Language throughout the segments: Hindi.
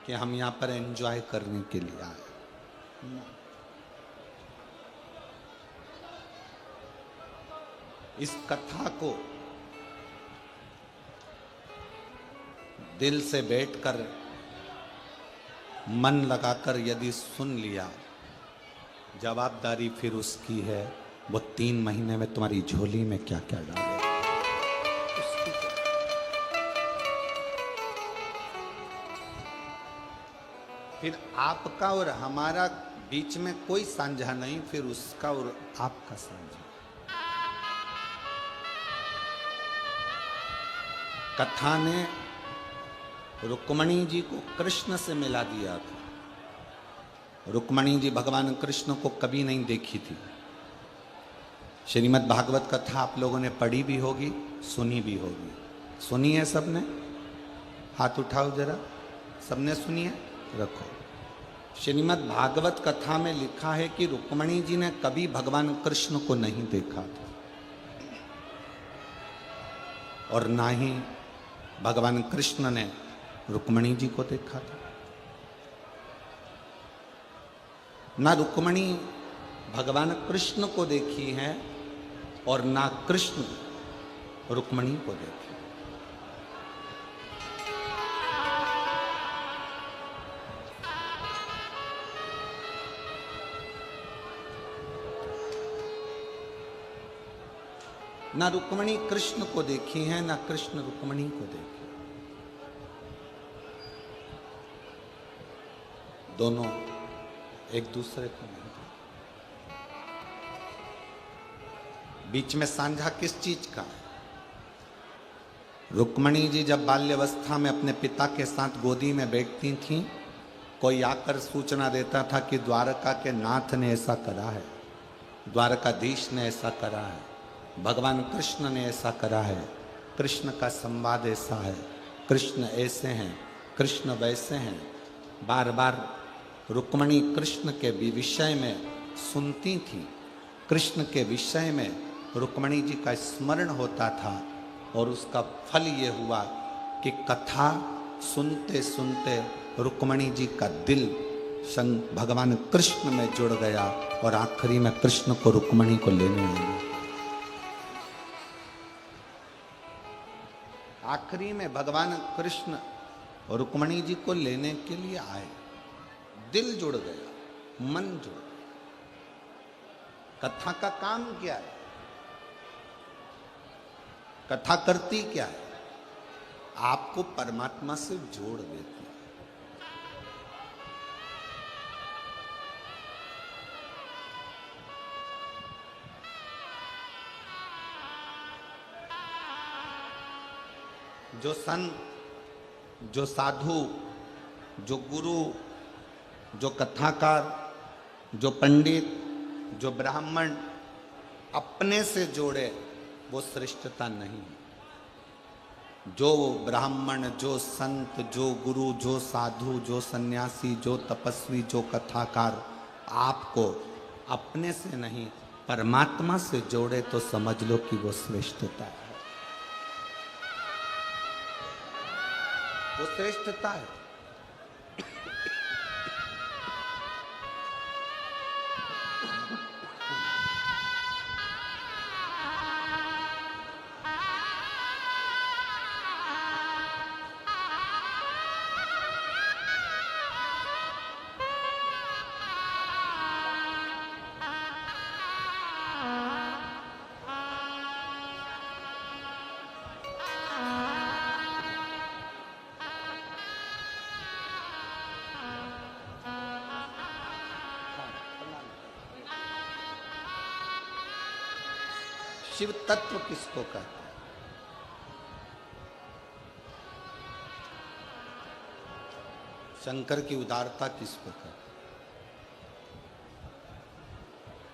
कि हम यहाँ पर एंजॉय करने के लिए आए। इस कथा को दिल से बैठकर मन लगाकर यदि सुन लिया, जवाबदारी फिर उसकी है, वो 3 महीने में तुम्हारी झोली में क्या क्या डाले। फिर आपका और हमारा बीच में कोई साझा नहीं, फिर उसका और आपका साझा। कथा ने रुक्मणी जी को कृष्ण से मिला दिया था। रुक्मणी जी भगवान कृष्ण को कभी नहीं देखी थी। श्रीमद् भागवत कथा आप लोगों ने पढ़ी भी होगी, सुनी भी होगी। सुनी है सबने? हाथ उठाओ जरा। सबने सुनी है? रखो। श्रीमद् भागवत कथा में लिखा है कि रुक्मणी जी ने कभी भगवान कृष्ण को नहीं देखा था और ना ही भगवान कृष्ण ने रुक्मणी जी को देखा था। ना रुक्मणी भगवान कृष्ण को देखी है और ना कृष्ण रुक्मणी को देखी। ना रुक्मणी कृष्ण को देखी है, ना कृष्ण रुक्मणी को देखी। दोनों एक दूसरे को नहीं। बीच में साझा किस चीज का? रुक्मणी जी जब बाल्यावस्था में अपने पिता के साथ गोदी में बैठती थीं, कोई आकर सूचना देता था कि द्वारका के नाथ ने ऐसा करा है, द्वारकाधीश ने ऐसा करा है, भगवान कृष्ण ने ऐसा करा है, कृष्ण का संवाद ऐसा है, कृष्ण ऐसे हैं, कृष्ण वैसे हैं। बार बार रुक्मणी कृष्ण के विषय में सुनती थी। कृष्ण के विषय में रुक्मणी जी का स्मरण होता था और उसका फल ये हुआ कि कथा सुनते सुनते रुक्मणी जी का दिल भगवान कृष्ण में जुड़ गया और आखिरी में कृष्ण को रुक्मणी को लेने आए। आखिरी में भगवान कृष्ण रुक्मणी जी को लेने के लिए आए। दिल जुड़ गया, मन जुड़ गया। कथा का काम क्या है? कथा करती क्या है? आपको परमात्मा से जोड़ देती है। जो संत, जो साधु, जो गुरु, जो कथाकार, जो पंडित, जो ब्राह्मण अपने से जोड़े, वो श्रेष्ठता नहीं। जो ब्राह्मण, जो संत, जो गुरु, जो साधु, जो सन्यासी, जो तपस्वी, जो कथाकार आपको अपने से नहीं परमात्मा से जोड़े तो समझ लो कि वो श्रेष्ठता है। वो श्रेष्ठता है। शिव तत्व किसको कहते हैं? शंकर की उदारता किसको कहते हैं?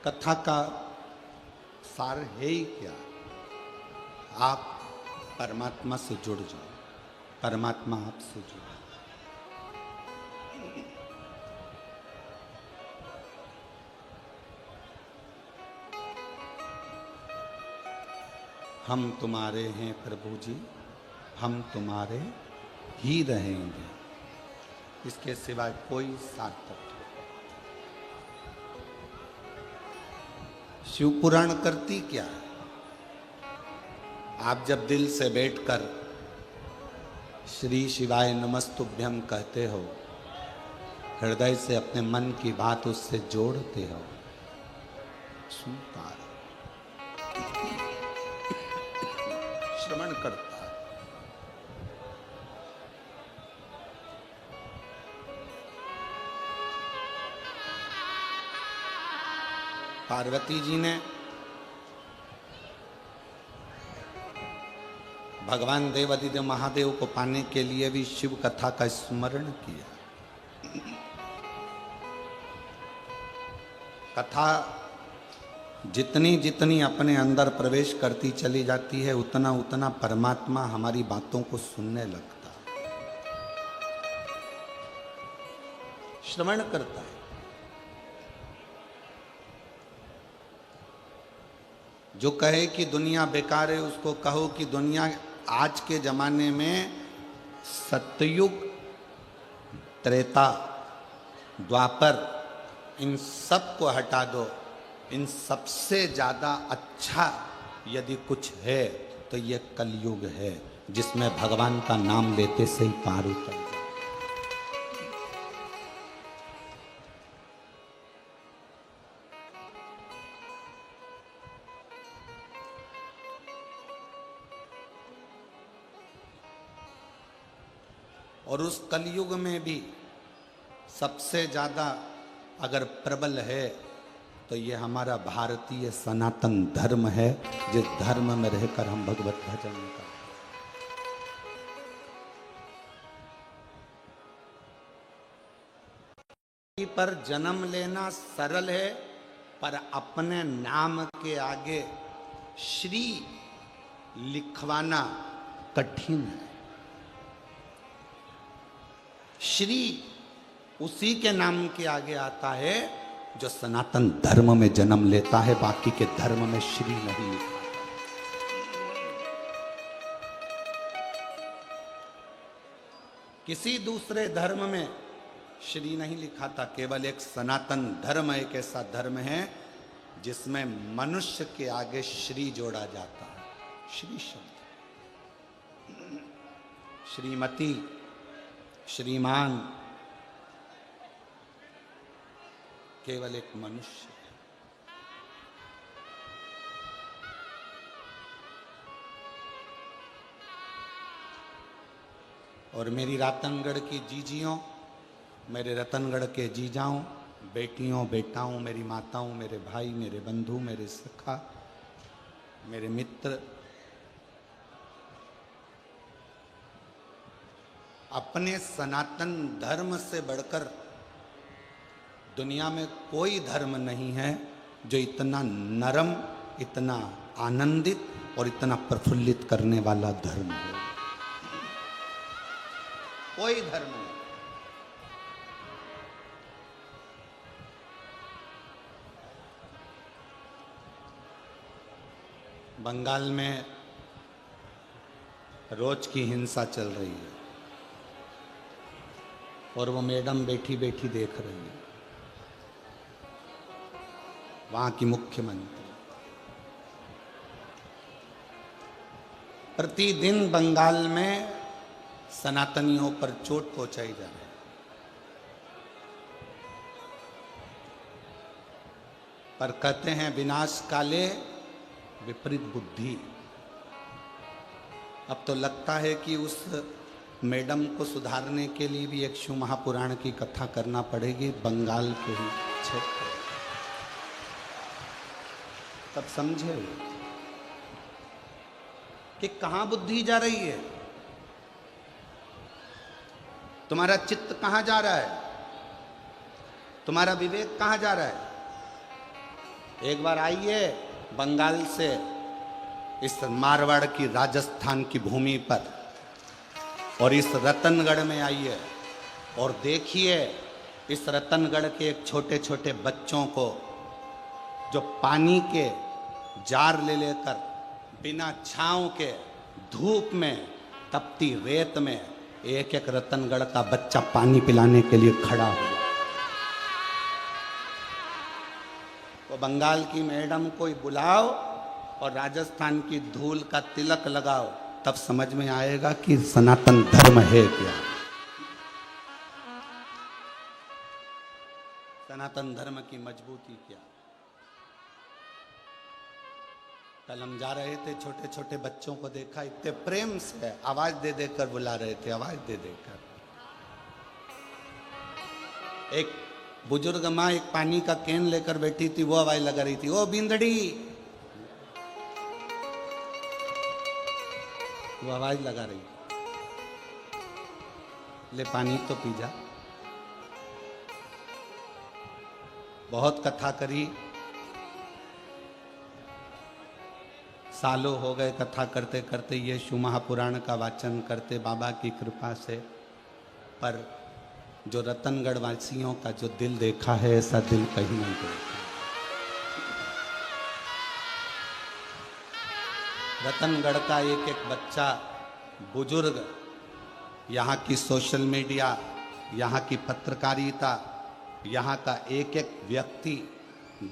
कथा का सार है ही क्या? आप परमात्मा से जुड़ जाओ, परमात्मा आपसे जुड़े। हम तुम्हारे हैं प्रभु जी, हम तुम्हारे ही रहेंगे। इसके सिवाय कोई सार्थक नहीं। शिव पुराण करती क्या है? आप जब दिल से बैठकर श्री शिवाय नमस्तुभ्यम कहते हो, हृदय से अपने मन की बात उससे जोड़ते हो, सुनता है, श्रवण करता है। पार्वती जी ने भगवान देवादिदेव महादेव को पाने के लिए भी शिव कथा का स्मरण किया। कथा जितनी जितनी अपने अंदर प्रवेश करती चली जाती है, उतना उतना परमात्मा हमारी बातों को सुनने लगता है, श्रवण करता है। जो कहे कि दुनिया बेकार है, उसको कहो कि दुनिया आज के जमाने में सतयुग, त्रेता, द्वापर, इन सब को हटा दो, इन सबसे ज्यादा अच्छा यदि कुछ है तो ये कलयुग है, जिसमें भगवान का नाम लेते से ही पार उतर जाए। और उस कलयुग में भी सबसे ज्यादा अगर प्रबल है तो ये हमारा भारतीय सनातन धर्म है, जिस धर्म में रहकर हम भगवत भजन करते। पर जन्म लेना सरल है, पर अपने नाम के आगे श्री लिखवाना कठिन है। श्री उसी के नाम के आगे आता है जो सनातन धर्म में जन्म लेता है, बाकी के धर्म में श्री नहीं लिखा। किसी दूसरे धर्म में श्री नहीं लिखा था। केवल एक सनातन धर्म एक ऐसा धर्म है जिसमें मनुष्य के आगे श्री जोड़ा जाता है। श्री शब्द, श्रीमती, श्रीमान केवल एक मनुष्य है। और मेरी रातनगढ़ की जीजियों, मेरे रतनगढ़ के जीजाओं, बेटियों, बेटाओं, मेरी माताओं, मेरे भाई, मेरे बंधु, मेरे सखा, मेरे मित्र, अपने सनातन धर्म से बढ़कर दुनिया में कोई धर्म नहीं है जो इतना नरम, इतना आनंदित और इतना प्रफुल्लित करने वाला धर्म है। कोई धर्म नहीं। बंगाल में रोज की हिंसा चल रही है और वो मैडम बैठी बैठी देख रही है, वहां की मुख्यमंत्री। प्रतिदिन बंगाल में सनातनियों पर चोट पहुंचाई जा रही है। पर कहते हैं विनाश काले विपरीत बुद्धि। अब तो लगता है कि उस मैडम को सुधारने के लिए भी एक शिव महापुराण की कथा करना पड़ेगी बंगाल के ही क्षेत्र। तब समझे कि कहां बुद्धि जा रही है, तुम्हारा चित्त कहां जा रहा है, तुम्हारा विवेक कहां जा रहा है। एक बार आइए बंगाल से इस मारवाड़ की राजस्थान की भूमि पर और इस रतनगढ़ में आइए और देखिए इस रतनगढ़ के एक छोटे छोटे बच्चों को जो पानी के जार ले लेकर बिना छांव के धूप में तपती रेत में एक एक रतनगढ़ का बच्चा पानी पिलाने के लिए खड़ा हुआ। तो बंगाल की मैडम को बुलाओ और राजस्थान की धूल का तिलक लगाओ, तब समझ में आएगा कि सनातन धर्म है क्या, सनातन धर्म की मजबूती क्या। कल हम जा रहे थे, छोटे छोटे बच्चों को देखा, इतने प्रेम से आवाज दे देकर बुला रहे थे, आवाज दे देकर। एक बुजुर्ग माँ एक पानी का कैन लेकर बैठी थी, वो आवाज लगा रही थी, ओ बिंदड़ी, वो आवाज लगा रही, ले पानी तो पी जा। बहुत कथा करी, सालों हो गए कथा करते करते, ये शिव महापुराण का वाचन करते बाबा की कृपा से। पर जो रतनगढ़ वासियों का जो दिल देखा है, ऐसा दिल कहीं नहीं देखा। रतनगढ़ का एक एक बच्चा, बुजुर्ग, यहाँ की सोशल मीडिया, यहाँ की पत्रकारिता, यहाँ का एक एक व्यक्ति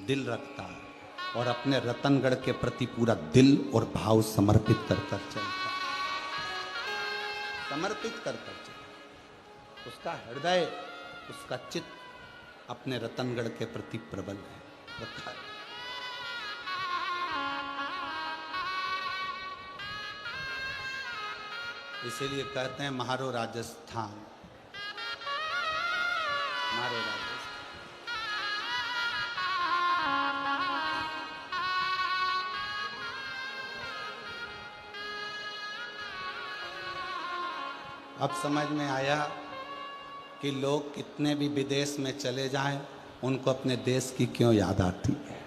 दिल रखता है और अपने रतनगढ़ के प्रति पूरा दिल और भाव समर्पित कर कर चलता, समर्पित कर कर चलता। उसका हृदय, उसका चित्त अपने रतनगढ़ के प्रति प्रबल है, रखा है। इसीलिए कहते हैं महारो राजस्थान, महारो राजस्थान। अब समझ में आया कि लोग कितने भी विदेश में चले जाएं, उनको अपने देश की क्यों याद आती है।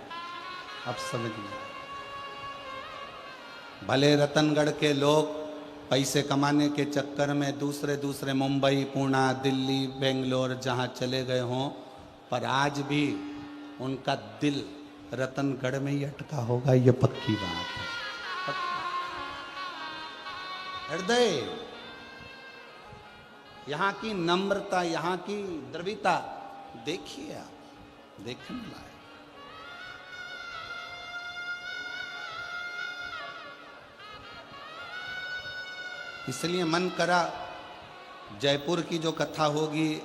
अब समझ में आया। भले रतनगढ़ के लोग पैसे कमाने के चक्कर में दूसरे दूसरे मुंबई, पुणे, दिल्ली, बेंगलोर जहां चले गए हों, पर आज भी उनका दिल रतनगढ़ में ही अटका होगा, ये पक्की बात है। हृदय, यहाँ की नम्रता, यहाँ की द्रविता देखिए आप, देखने लायक। इसलिए मन करा जयपुर की जो कथा होगी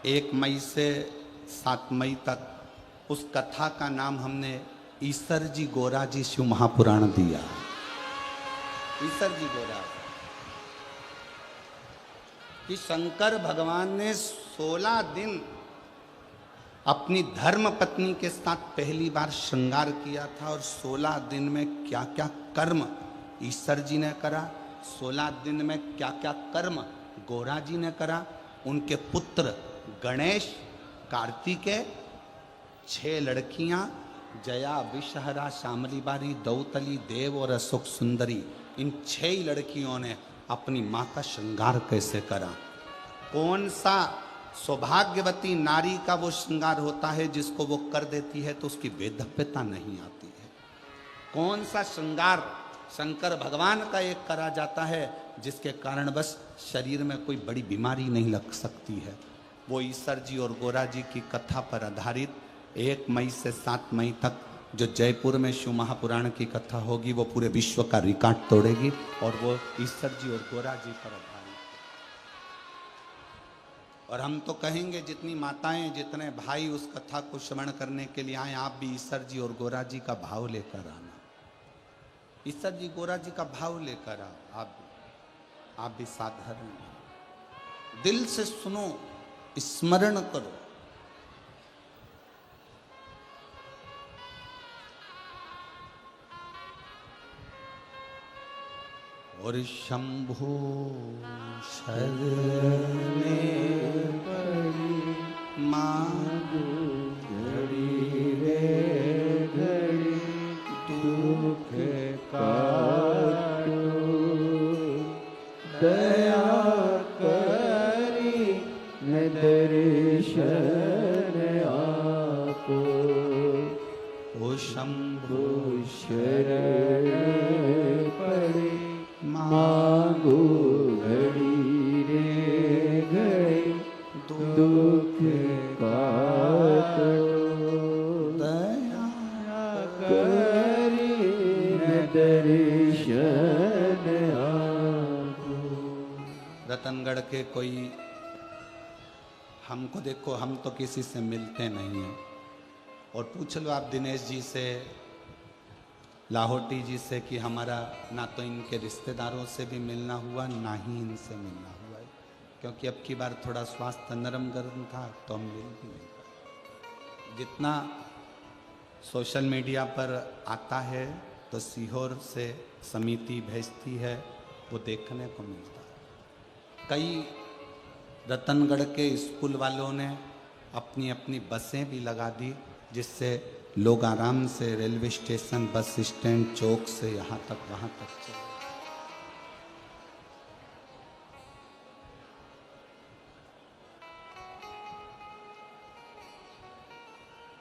1 मई से 7 मई तक, उस कथा का नाम हमने ईसर जी गोरा जी शिव महापुराण दिया। ईसर जी गोरा कि शंकर भगवान ने 16 दिन अपनी धर्म पत्नी के साथ पहली बार श्रृंगार किया था, और 16 दिन में क्या क्या कर्म ईसर जी ने करा, 16 दिन में क्या क्या कर्म गोरा जी ने करा। उनके पुत्र गणेश, कार्तिकेय, 6 लड़कियां, जया, विषहरा, श्यामली बारी, दौतली, देव और अशोक सुंदरी, इन 6 लड़कियों ने अपनी माँ का श्रृंगार कैसे करा। कौन सा सौभाग्यवती नारी का वो श्रृंगार होता है जिसको वो कर देती है तो उसकी वेदव्यता नहीं आती है। कौन सा श्रृंगार शंकर भगवान का एक करा जाता है जिसके कारण बस शरीर में कोई बड़ी बीमारी नहीं लग सकती है। वो ईसर जी और गोरा जी की कथा पर आधारित 1 मई से 7 मई तक जो जयपुर में शिव महापुराण की कथा होगी, वो पूरे विश्व का रिकॉर्ड तोड़ेगी, और वो ईसर जी और गोरा जी पर आधारित। और हम तो कहेंगे जितनी माताएं, जितने भाई उस कथा को श्रवण करने के लिए आए, आप भी ईसर जी और गोरा जी का भाव लेकर आना। ईसर जी गोरा जी का भाव लेकर आओ। आप भी साधारण दिल से सुनो, स्मरण करो। और शंभो शरणे पड़ी मांगो घड़ी रे घड़ी, दुख काटो दया करी न दर्शन आपो। ओ शंभो शरणे पड़ी मांगो घड़ी रे दुख काटो दया करी दर्शन आपो। रतनगढ़ के कोई हमको देखो, हम तो किसी से मिलते नहीं हैं, और पूछ लो आप दिनेश जी से, लाहौटी जी से कि हमारा ना तो इनके रिश्तेदारों से भी मिलना हुआ, ना ही इनसे मिलना हुआ है, क्योंकि अब की बार थोड़ा स्वास्थ्य नरम गरम था तो हम मिल भी नहीं पाए। जितना सोशल मीडिया पर आता है तो सीहोर से समिति भेजती है, वो देखने को मिलता है। कई रतनगढ़ के स्कूल वालों ने अपनी अपनी बसें भी लगा दी, जिससे लोग आराम से रेलवे स्टेशन, बस स्टैंड, चौक से यहाँ तक वहाँ तक चले।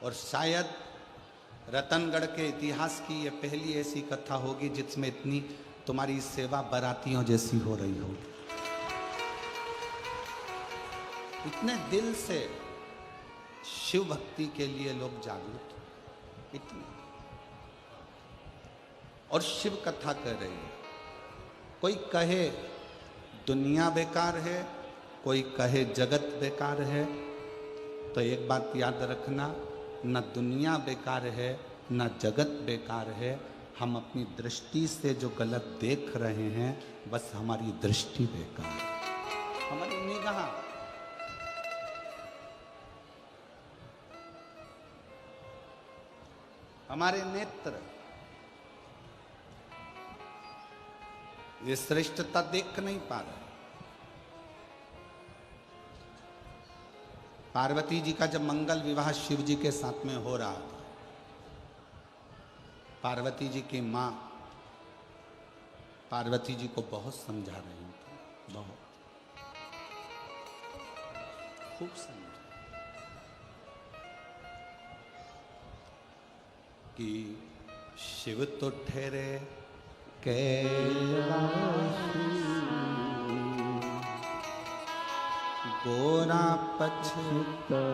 और शायद रतनगढ़ के इतिहास की ये पहली ऐसी कथा होगी जिसमें इतनी तुम्हारी सेवा बारातियों जैसी हो रही होगी। इतने दिल से शिव भक्ति के लिए लोग जागरूक हैं, इतने, और शिव कथा कर रहे हैं। कोई कहे दुनिया बेकार है, कोई कहे जगत बेकार है, तो एक बात याद रखना, न दुनिया बेकार है न जगत बेकार है, हम अपनी दृष्टि से जो गलत देख रहे हैं बस हमारी दृष्टि बेकार है, हमारी निगाह, हमारे नेत्र, ये श्रेष्ठता देख नहीं पा रहे। पार्वती जी का जब मंगल विवाह शिव जी के साथ में हो रहा था, पार्वती जी की माँ पार्वती जी को बहुत समझा रही थी, बहुत खूब समझा कि शिव तो ठहरे कैलाशी, गोरा पछताओगे,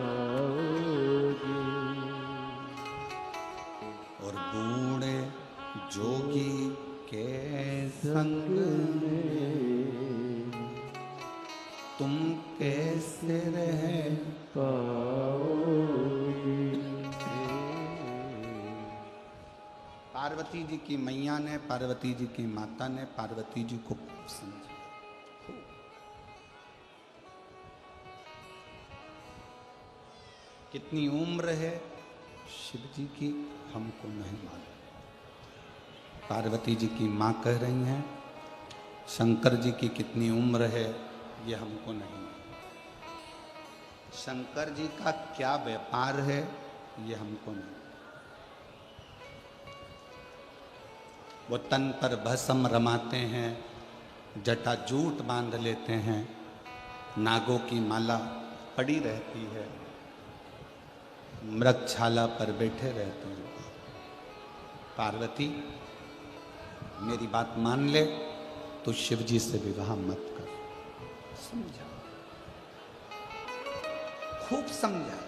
और बूढ़े जोगी के संग में तुम कैसे रह पाओगे। पार्वती जी की मैया ने, पार्वती जी की माता ने पार्वती जी को समझा। कितनी उम्र है शिव जी की हमको नहीं मालूम। पार्वती जी की माँ कह रही हैं शंकर जी की कितनी उम्र है ये हमको नहीं मालूम। शंकर जी का क्या व्यापार है ये हमको नहीं। वो तन पर भस्म रमाते हैं, जटा जूट बांध लेते हैं, नागों की माला पड़ी रहती है, मृगछाला पर बैठे रहते हैं। पार्वती मेरी बात मान ले तो शिव जी से विवाह मत कर। समझा, खूब समझा।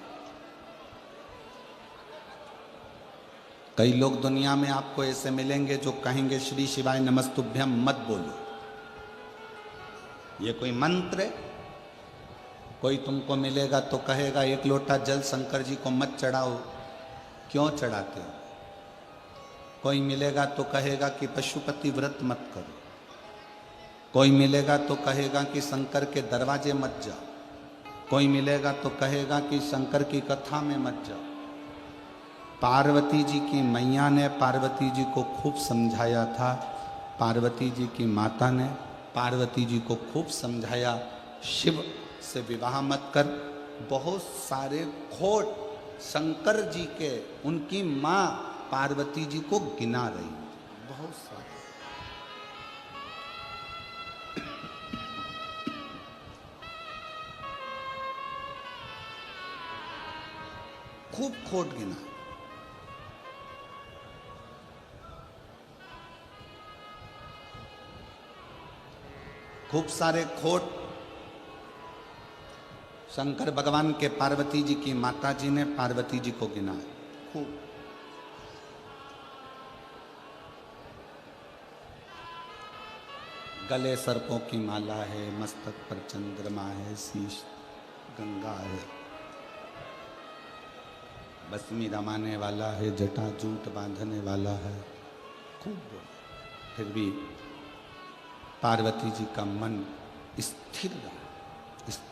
कई लोग दुनिया में आपको ऐसे मिलेंगे जो कहेंगे श्री शिवाय नमस्तुभ्यम मत बोलो, ये कोई मंत्र है। कोई तुमको मिलेगा तो कहेगा एक लोटा जल शंकर जी को मत चढ़ाओ, क्यों चढ़ाते हो। कोई मिलेगा तो कहेगा कि पशुपति व्रत मत करो। कोई मिलेगा तो कहेगा कि शंकर के दरवाजे मत जाओ। कोई मिलेगा तो कहेगा कि शंकर की कथा में मत जाओ। पार्वती जी की मैया ने पार्वती जी को खूब समझाया था, पार्वती जी की माता ने पार्वती जी को खूब समझाया शिव से विवाह मत कर। बहुत सारे खोट शंकर जी के उनकी माँ पार्वती जी को गिना रही थी, बहुत सारे। खूब खोट गिना। खूब सारे खोट शंकर भगवान के पार्वती जी की माता जी ने पार्वती जी को गिना खूब। गले सर्पों की माला है, मस्तक पर चंद्रमा है, शीश गंगा है, बसमी रमाने वाला है, जटा जूट बांधने वाला है, खूब बोला। फिर भी पार्वती जी का मन स्थिर रहा, स्थिर।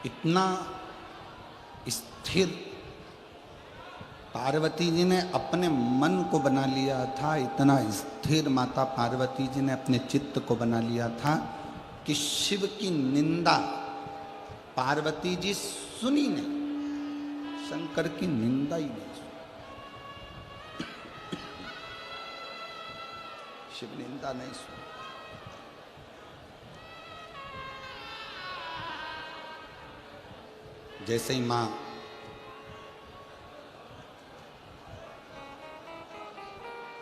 इतना स्थिर पार्वती जी ने अपने मन को बना लिया था, इतना स्थिर माता पार्वती जी ने अपने चित्त को बना लिया था कि शिव की निंदा पार्वती जी सुनी नहीं, शंकर की निंदा ही नहीं सुनी। शिव निंदा नहीं सुनी। जैसे ही मां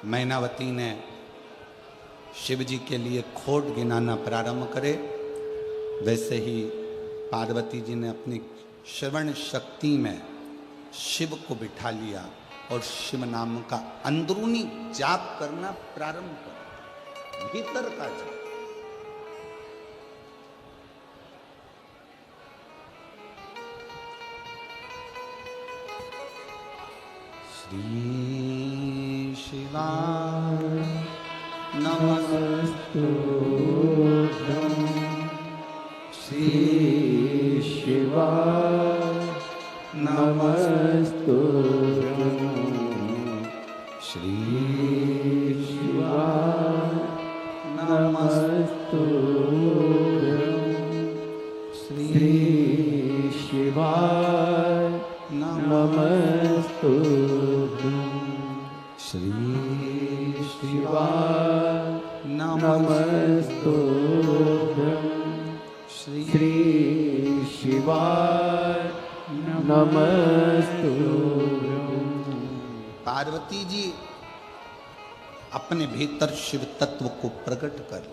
मैनावती ने शिव जी के लिए खोट गिनाना प्रारंभ करे, वैसे ही पार्वती जी ने अपनी श्रवण शक्ति में शिव को बिठा लिया और शिव नाम का अंदरूनी जाप करना प्रारंभ कर, भीतर का जाप। श्री शिवाय नमस्तुभ्यं श्री शिवाय नमस्तुभ्यं श्री शिवाय नमस्तुभ्यं श्री शिवाय नमस्तुभ्यं श्री शिवाय नमस्तुभ्यं श्री शिवाय नमस्तुभ्यं। पार्वती जी अपने भीतर शिव तत्व को प्रकट कर,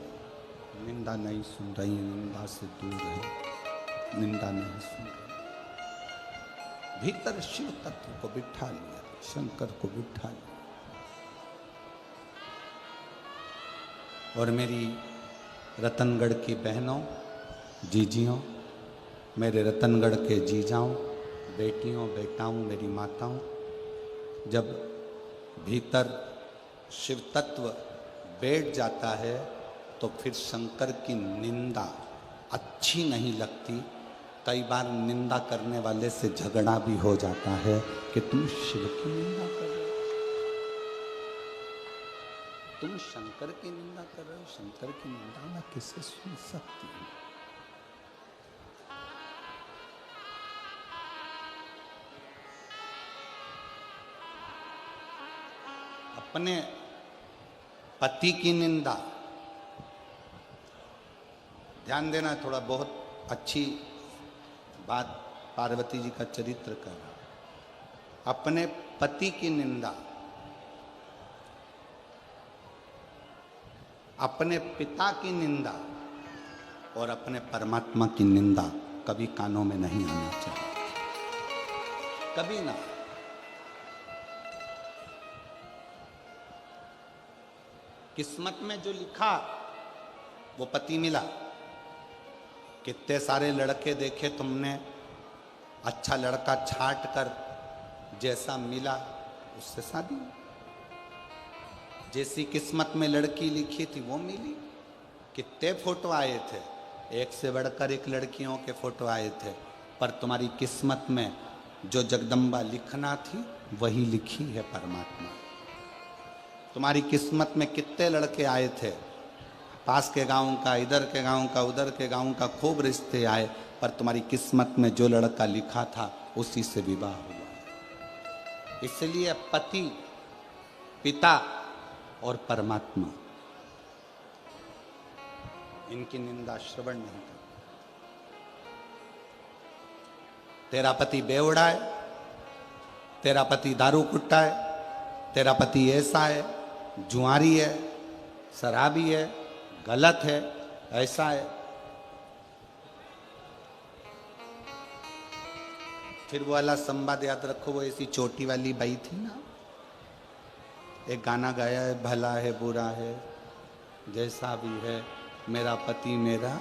निंदा नहीं सुन रही, निंदा से दूर है, निंदा नहीं सुन रही, भीतर शिव तत्व को बिठा लिया, शंकर को बिठा लिया। और मेरी रतनगढ़ की बहनों, जीजियों, मेरे रतनगढ़ के जीजाओं, बेटियों, बेटाओं, मेरी माताओं, जब भीतर शिव तत्व बैठ जाता है तो फिर शंकर की निंदा अच्छी नहीं लगती। कई बार निंदा करने वाले से झगड़ा भी हो जाता है कि तुम शिव की निंदा कर रहे हो, तुम शंकर की निंदा कर रहे हो, शंकर की निंदा मैं किसे सुन सकती हूँ। अपने पति की निंदा, ध्यान देना, थोड़ा बहुत अच्छी बात पार्वती जी का चरित्र कर, अपने पति की निंदा, अपने पिता की निंदा और अपने परमात्मा की निंदा कभी कानों में नहीं आना चाहिए, कभी ना। किस्मत में जो लिखा वो पति मिला। कितने सारे लड़के देखे तुमने, अच्छा लड़का छांट कर जैसा मिला उससे शादी। जैसी किस्मत में लड़की लिखी थी वो मिली। कितने फोटो आए थे, एक से बढ़कर एक लड़कियों के फोटो आए थे, पर तुम्हारी किस्मत में जो जगदम्बा लिखना थी वही लिखी है परमात्मा। तुम्हारी किस्मत में कितने लड़के आए थे, पास के गांव का, इधर के गांव का, उधर के गांव का, खूब रिश्ते आए, पर तुम्हारी किस्मत में जो लड़का लिखा था उसी से विवाह हुआ। इसलिए पति, पिता और परमात्मा, इनकी निंदा श्रवण नहीं कर। तेरा पति बेवड़ा है, तेरा पति दारू कुट्टा है, तेरा पति ऐसा है, जुआरी है, शराबी है, गलत है, ऐसा है। फिर वो वाला संवाद याद रखो, वो ऐसी चोटी वाली बाई थी ना, एक गाना गाया है, भला है बुरा है जैसा भी है मेरा पति मेरा।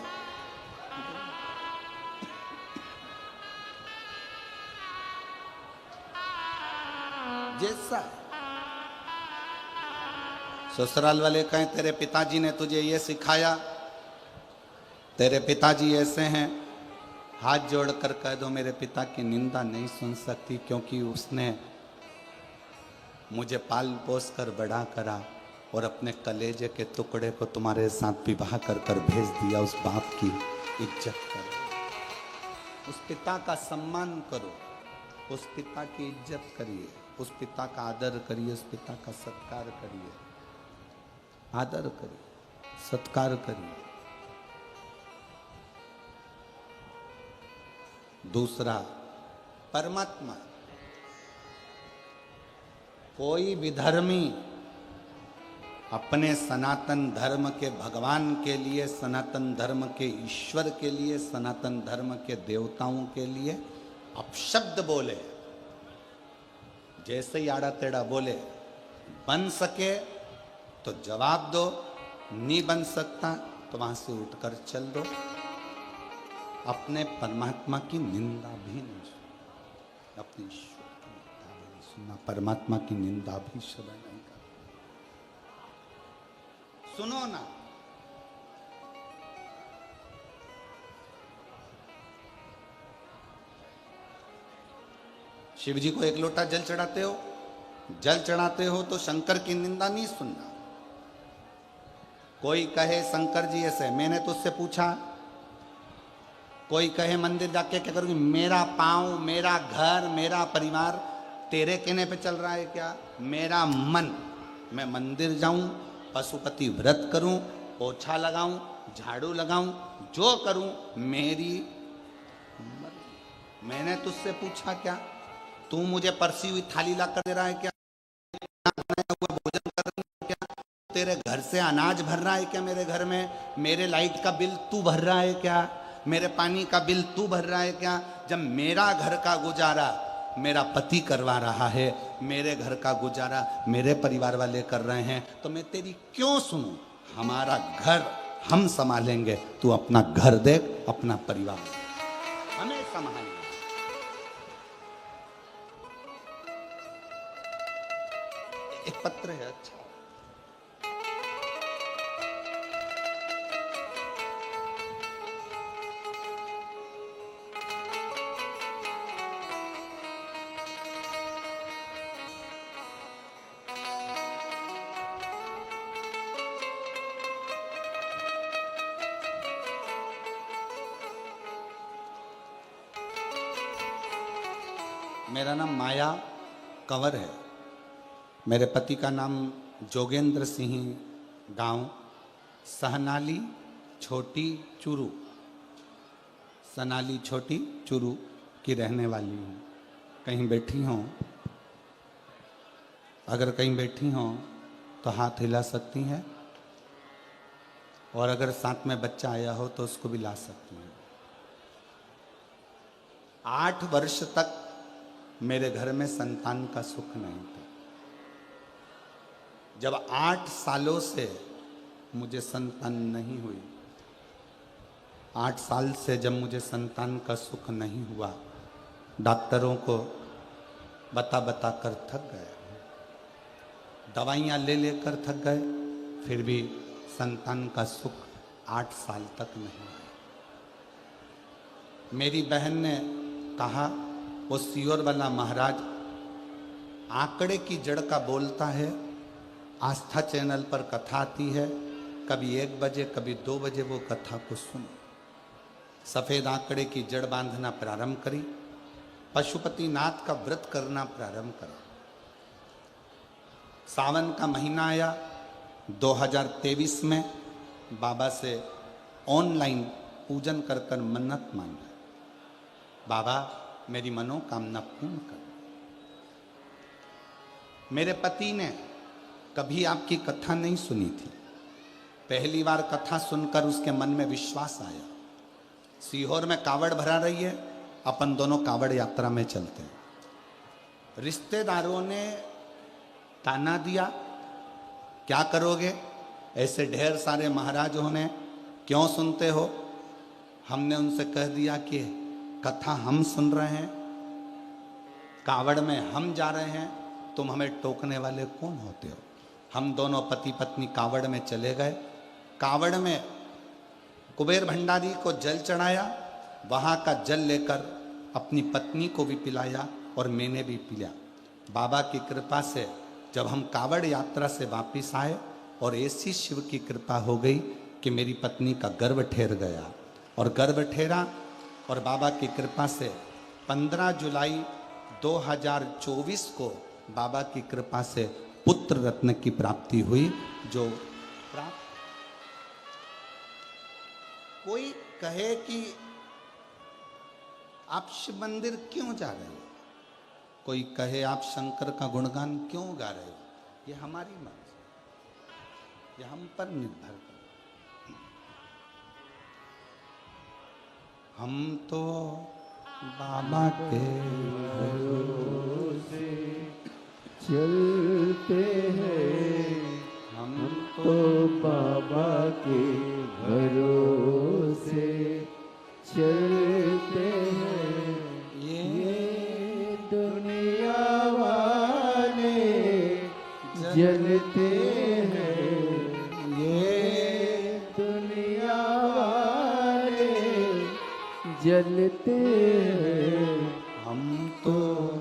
जैसा ससुराल वाले कहें तेरे पिताजी ने तुझे ये सिखाया, तेरे पिताजी ऐसे हैं, हाथ जोड़कर कह दो मेरे पिता की निंदा नहीं सुन सकती, क्योंकि उसने मुझे पाल पोस कर बड़ा करा और अपने कलेजे के टुकड़े को तुम्हारे साथ विवाह कर कर भेज दिया। उस बाप की इज्जत करो, उस पिता का सम्मान करो, उस पिता की इज्जत करिए, उस पिता का आदर करिए, उस पिता का सत्कार करिए, आदर करिए, सत्कार करिए। दूसरा, परमात्मा। कोई विधर्मी अपने सनातन धर्म के भगवान के लिए, सनातन धर्म के ईश्वर के लिए, सनातन धर्म के देवताओं के लिए अपशब्द बोले, जैसे ही आड़ा टेढ़ा बोले, बन सके तो जवाब दो, नहीं बन सकता तो वहां से उठकर चल दो। अपने परमात्मा की निंदा भी नहीं सुनना, अपने ईश्वर की निंदा भी नहीं सुनना, परमात्मा की निंदा भी सदा नहीं करना। सुनो ना, शिव जी को एक लोटा जल चढ़ाते हो, जल चढ़ाते हो तो शंकर की निंदा नहीं सुनना। कोई कहे शंकर जी ऐसे, मैंने तो उससे पूछा, कोई कहे मंदिर जाके क्या करूंगी, मेरा पांव, मेरा घर, मेरा परिवार तेरे कहने पे चल रहा है क्या? मेरा मन, मैं मंदिर जाऊं, पशुपति व्रत करूं, पोछा लगाऊं, झाड़ू लगाऊं, जो करूं मेरी मर्जी। मैंने तुझसे पूछा क्या? तू मुझे परसी हुई थाली ला कर दे रहा है क्या? बनाया हुआ भोजन कर रहा है क्या? तेरे घर से अनाज भर रहा है क्या मेरे घर में? मेरे लाइट का बिल तू भर रहा है क्या? मेरे पानी का बिल तू भर रहा है क्या? जब मेरा घर का गुजारा मेरा पति करवा रहा है, मेरे घर का गुजारा मेरे परिवार वाले कर रहे हैं, तो मैं तेरी क्यों सुनूं? हमारा घर हम संभालेंगे, तू अपना घर देख, अपना परिवार हमें संभालेंगे। एक पत्र है, अच्छा मेरा नाम माया कंवर है। मेरे पति का नाम जोगेंद्र सिंह, गांव सहनाली छोटी चुरू, सनाली छोटी चुरू की रहने वाली हूँ। कहीं बैठी हों, अगर कहीं बैठी हों तो हाथ हिला सकती हैं, और अगर साथ में बच्चा आया हो तो उसको भी ला सकती हैं। 8 वर्ष तक मेरे घर में संतान का सुख नहीं था। जब 8 सालों से मुझे संतान नहीं हुई, 8 साल से जब मुझे संतान का सुख नहीं हुआ, डॉक्टरों को बता बता कर थक गए, दवाइयाँ ले लेकर थक गए, फिर भी संतान का सुख 8 साल तक नहीं हुआ। मेरी बहन ने कहा, वो सियोर वाला महाराज आंकड़े की जड़ का बोलता है, आस्था चैनल पर कथा आती है, कभी 1 बजे कभी 2 बजे वो कथा को सुनो। सफ़ेद आंकड़े की जड़ बांधना प्रारंभ करी, पशुपति नाथ का व्रत करना प्रारंभ करा। सावन का महीना आया 2023 में, बाबा से ऑनलाइन पूजन कर कर मन्नत मांगा, बाबा मेरी मनोकामना पूर्ण कर। मेरे पति ने कभी आपकी कथा नहीं सुनी थी। पहली बार कथा सुनकर उसके मन में विश्वास आया। सीहोर में कावड़ भरा रही है, अपन दोनों कावड़ यात्रा में चलते हैं। रिश्तेदारों ने ताना दिया, क्या करोगे, ऐसे ढेर सारे महाराजों ने, क्यों सुनते हो। हमने उनसे कह दिया कि कथा हम सुन रहे हैं, कावड़ में हम जा रहे हैं, तुम हमें टोकने वाले कौन होते हो। हम दोनों पति पत्नी कावड़ में चले गए। कावड़ में कुबेर भंडारी को जल चढ़ाया, वहाँ का जल लेकर अपनी पत्नी को भी पिलाया और मैंने भी पिया। बाबा की कृपा से जब हम कावड़ यात्रा से वापिस आए और ऐसी शिव की कृपा हो गई कि मेरी पत्नी का गर्भ ठहर गया, और गर्भ ठहरा और बाबा की कृपा से 15 जुलाई 2024 को बाबा की कृपा से पुत्र रत्न की प्राप्ति हुई। जो प्राप्त, कोई कहे कि आप शिव मंदिर क्यों जा रहे हो, कोई कहे आप शंकर का गुणगान क्यों गा रहे हो, ये हमारी मर्जी, ये हम पर निर्भर करता। हम तो बाबा के भरोसे चलते हैं, हम तो बाबा के भरोसे चलते हैं। ये दुनिया वाले जलते हैं, ये दुनिया वाले जलते हैं। हम तो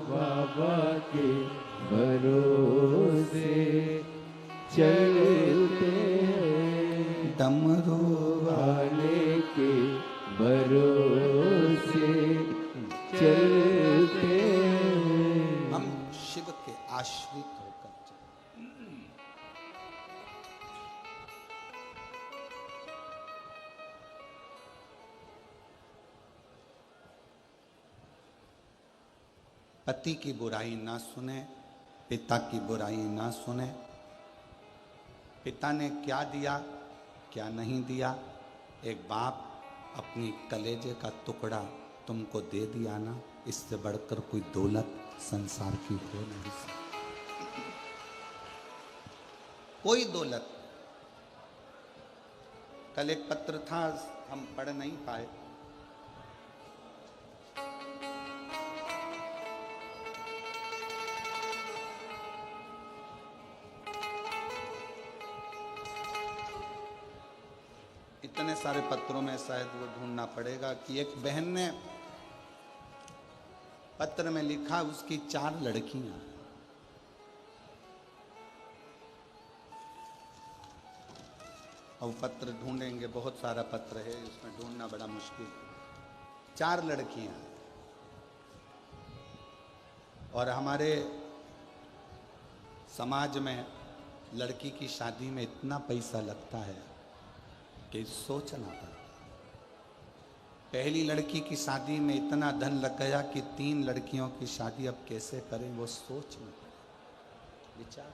बाबा के भरोसे चलते हैं, डमरू वाले के भरोसे चलते हैं। हम शिव के आश्रित होकर चलते। पति की बुराई ना सुने, पिता की बुराई ना सुने। पिता ने क्या दिया क्या नहीं दिया, एक बाप अपनी कलेजे का टुकड़ा तुमको दे दिया ना, इससे बढ़कर कोई दौलत संसार की हो नहीं सकती। कोई दौलत। कल एक पत्र था, हम पढ़ नहीं पाए। इतने सारे पत्रों में शायद वो ढूंढना पड़ेगा कि एक बहन ने पत्र में लिखा उसकी 4 लड़कियां। और पत्र ढूंढेंगे, बहुत सारा पत्र है, उसमें ढूंढना बड़ा मुश्किल। 4 लड़कियां। और हमारे समाज में लड़की की शादी में इतना पैसा लगता है कि सोचना पड़ा। पहली लड़की की शादी में इतना धन लग गया कि 3 लड़कियों की शादी अब कैसे करें, वो सोचना पड़ा। विचार।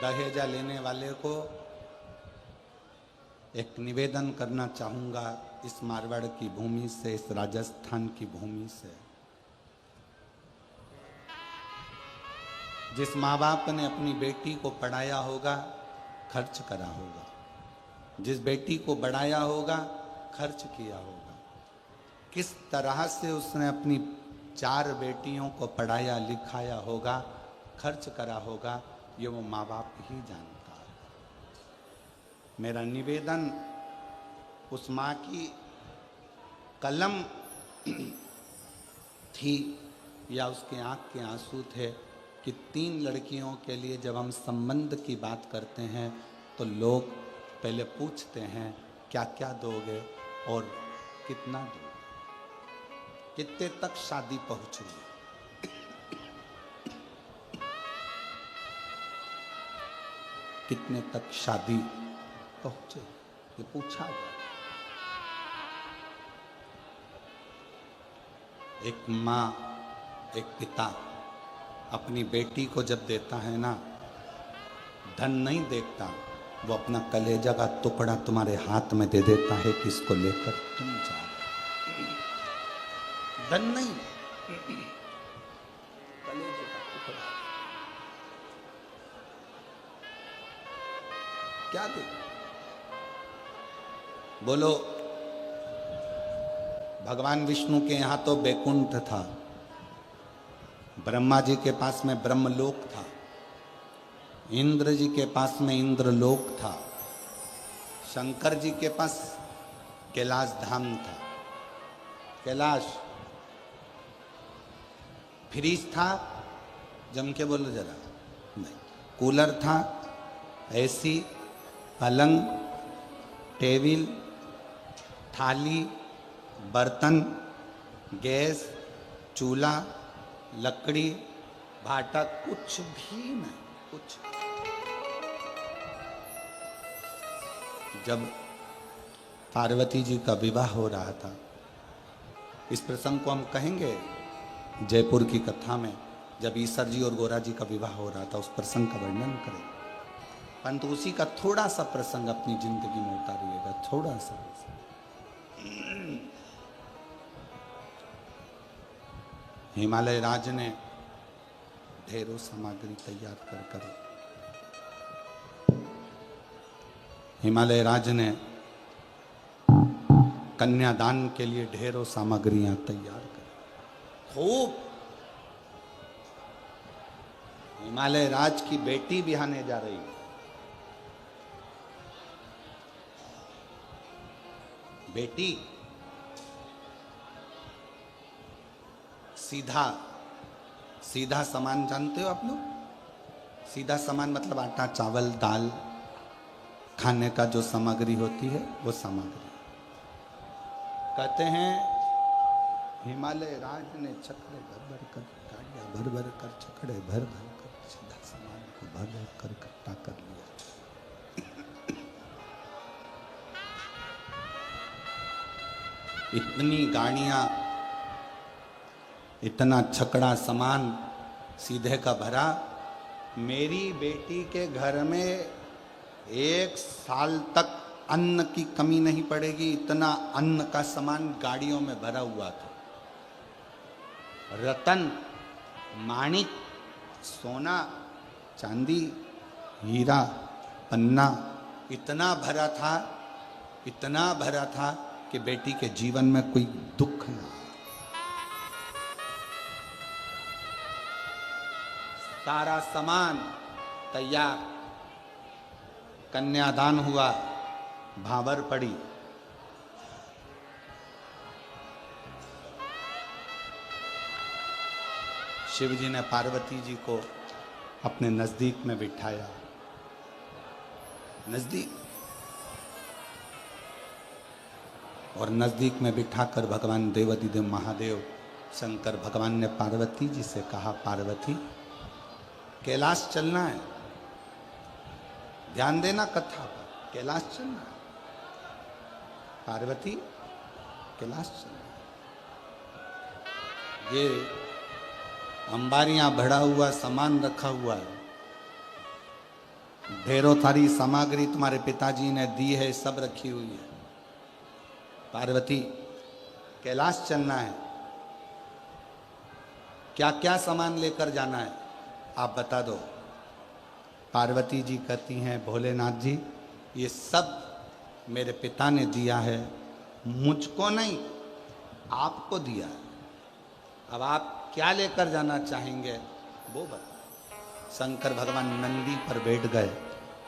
दहेजा लेने वाले को एक निवेदन करना चाहूंगा, इस मारवाड़ की भूमि से, इस राजस्थान की भूमि से। जिस माँ बाप ने अपनी बेटी को पढ़ाया होगा, खर्च करा होगा, जिस बेटी को बढ़ाया होगा, खर्च किया होगा, किस तरह से उसने अपनी 4 बेटियों को पढ़ाया लिखाया होगा, खर्च करा होगा, ये वो माँ बाप ही जानता है। मेरा निवेदन उस माँ की कलम थी या उसके आँख के आंसू थे कि 3 लड़कियों के लिए जब हम संबंध की बात करते हैं तो लोग पहले पूछते हैं क्या क्या दोगे और कितना दोगे, कितने तक शादी पहुँचेगी। कितने तक शादी पहुंचे, ये पूछा जाए। एक माँ, एक पिता अपनी बेटी को जब देता है ना, धन नहीं देखता, वो अपना कलेजा का टुकड़ा तुम्हारे हाथ में दे देता है कि इसको लेकर तुम जा रहे हो। धन नहीं, कलेजे का टुकड़ा। क्या दे? बोलो, भगवान विष्णु के यहां तो बैकुंठ था, ब्रह्मा जी के पास में ब्रह्मलोक था, इंद्र जी के पास में इंद्रलोक था, शंकर जी के पास कैलाश धाम था। कैलाश फ्रिज था, जम के बोलो जरा, नहीं। कूलर था, एसी, पलंग, टेबल, थाली, बर्तन, गैस, चूल्हा, लकड़ी, भाटा, कुछ भी नहीं, कुछ। जब पार्वती जी का विवाह हो रहा था, इस प्रसंग को हम कहेंगे जयपुर की कथा में, जब ईसर जी और गोरा जी का विवाह हो रहा था, उस प्रसंग का वर्णन करेंगे। परंतु उसी का थोड़ा सा प्रसंग अपनी जिंदगी में उतारिएगा, थोड़ा सा। हिमालय राज ने ढेरों सामग्री तैयार कर हिमालय राज ने कन्यादान के लिए ढेरों सामग्रियां तैयार करी, खूब। हिमालय राज की बेटी बिहाने जा रही है। बेटी सीधा सीधा सामान जानते हो आप लोग? सीधा सामान मतलब आटा, चावल, दाल, खाने का जो सामग्री होती है वो सामग्री। कहते हैं हिमालय राज ने छकड़े भर भर कर, गाड़ियां भर भर कर, छकड़े भर भर कर सीधा सामान को भर भर कर इकट्ठा कर लिया। इतनी गाड़ियां, इतना छकड़ा सामान सीधे का भरा। मेरी बेटी के घर में 1 साल तक अन्न की कमी नहीं पड़ेगी, इतना अन्न का सामान गाड़ियों में भरा हुआ था। रतन, माणिक, सोना, चांदी, हीरा, पन्ना इतना भरा था, इतना भरा था कि बेटी के जीवन में कोई दुख ना। सारा सामान तैयार, कन्यादान हुआ, भाबर पड़ी। शिव जी ने पार्वती जी को अपने नजदीक में बिठाया, नजदीक, और नजदीक में बिठाकर भगवान देवाधिदेव महादेव शंकर भगवान ने पार्वती जी से कहा, पार्वती कैलाश चलना है, ध्यान देना कथा पर, कैलाश चलना है। पार्वती कैलाश चलना है। ये अंबारियां भरा हुआ सामान रखा हुआ है, ढेरों सारी सामग्री तुम्हारे पिताजी ने दी है, सब रखी हुई है। पार्वती कैलाश चलना है, क्या क्या सामान लेकर जाना है आप बता दो। पार्वती जी कहती हैं, भोलेनाथ जी ये सब मेरे पिता ने दिया है, मुझको नहीं आपको दिया है, अब आप क्या लेकर जाना चाहेंगे वो बता। शंकर भगवान नंदी पर बैठ गए,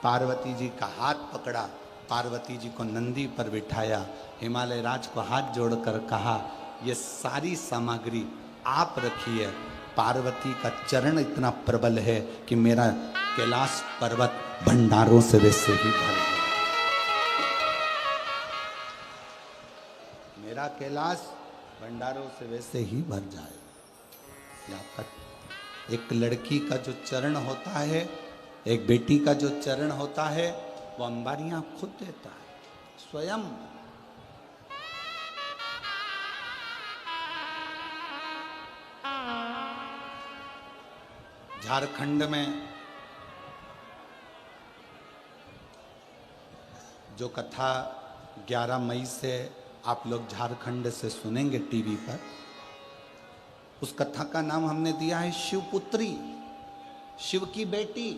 पार्वती जी का हाथ पकड़ा, पार्वती जी को नंदी पर बिठाया, हिमालय राज को हाथ जोड़कर कहा, ये सारी सामग्री आप रखिए। पार्वती का चरण इतना प्रबल है कि मेरा कैलाश पर्वत भंडारों से वैसे ही भर गया। मेरा कैलाश भंडारों से वैसे ही भर जाए। एक लड़की का जो चरण होता है, एक बेटी का जो चरण होता है, वो अंबारियां खुद देता है स्वयं। झारखंड में जो कथा 11 मई से आप लोग झारखंड से सुनेंगे टीवी पर, उस कथा का नाम हमने दिया है शिवपुत्री, शिव की बेटी।